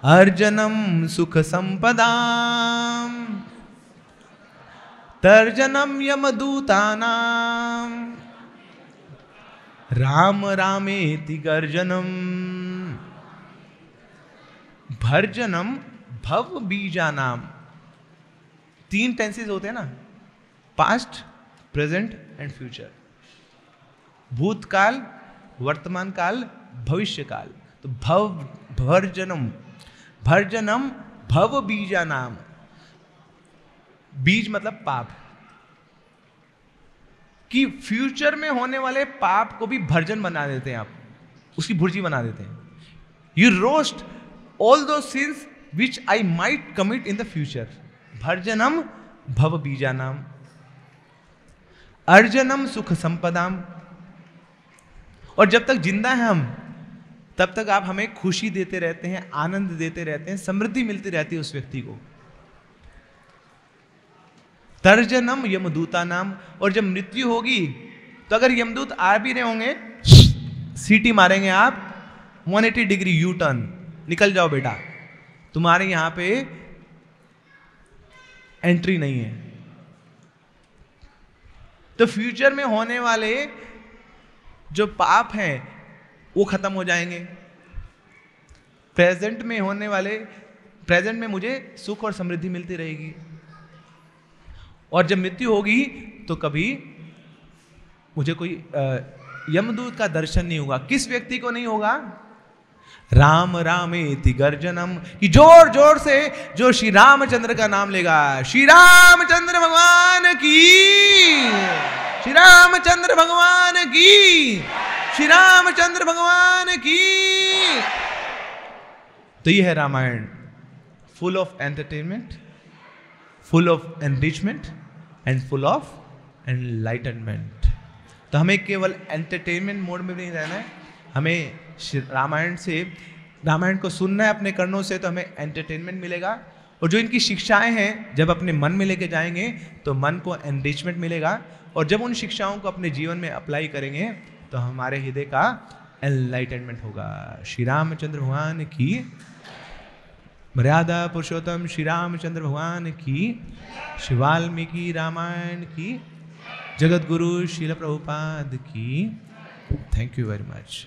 Speaker 1: अर्जनम सुख संपदाम तर्जनम यमदूतानाम राम रामेति गर्जनम। भर्जनम भव बीजानाम, 3 टेंसेस होते हैं ना, पास्ट, प्रेजेंट एंड फ्यूचर। भूतकाल, वर्तमान काल, भविष्य काल। तो भर्जनम, भर्जनम भव बीजानाम। बीज मतलब पाप, कि फ्यूचर में होने वाले पाप को भी भर्जन बना देते हैं आप, उसकी भुर्जी बना देते हैं। You roast all those sins which I might commit in the future. भर्जनम भव बीजानाम अर्जनम सुख संपदाम। और जब तक जिंदा हैं हम तब तक आप हमें खुशी देते रहते हैं, आनंद देते रहते हैं, समृद्धि मिलती रहती है उस व्यक्ति को। तर्जनम यमदूता नाम। और जब मृत्यु होगी तो अगर यमदूत आ भी रहे होंगे, सीटी मारेंगे आप, 180 डिग्री यू टर्न, निकल जाओ बेटा, तुम्हारे यहां पे एंट्री नहीं है। तो फ्यूचर में होने वाले जो पाप हैं वो खत्म हो जाएंगे। प्रेजेंट में होने वाले, प्रेजेंट में मुझे सुख और समृद्धि मिलती रहेगी। और जब मृत्यु होगी तो कभी मुझे कोई यमदूत का दर्शन नहीं होगा। किस व्यक्ति को नहीं होगा? राम रामेति गर्जनम, कि जोर जोर से जो श्री रामचंद्र का नाम लेगा, श्री रामचंद्र भगवान की, श्री रामचंद्र भगवान की, श्री रामचंद्र भगवान की। तो ये है Ramayana, full of entertainment, full of enrichment and full of enlightenment. तो हमें केवल एंटरटेनमेंट मोड में नहीं रहना है, हमें रामायण को सुनना है अपने कर्णों से, तो हमें एंटरटेनमेंट मिलेगा। और जो इनकी शिक्षाएं हैं जब अपने मन में लेके जाएंगे तो मन को एनरिचमेंट मिलेगा। और जब उन शिक्षाओं को अपने जीवन में अप्लाई करेंगे तो हमारे हृदय का एनलाइटनमेंट होगा। श्री रामचंद्र भगवान की, मर्यादा पुरुषोत्तम श्री रामचंद्र भगवान की, श्री वाल्मीकि रामायण की, जगत गुरु श्रील प्रभुपाद की। Thank you very much.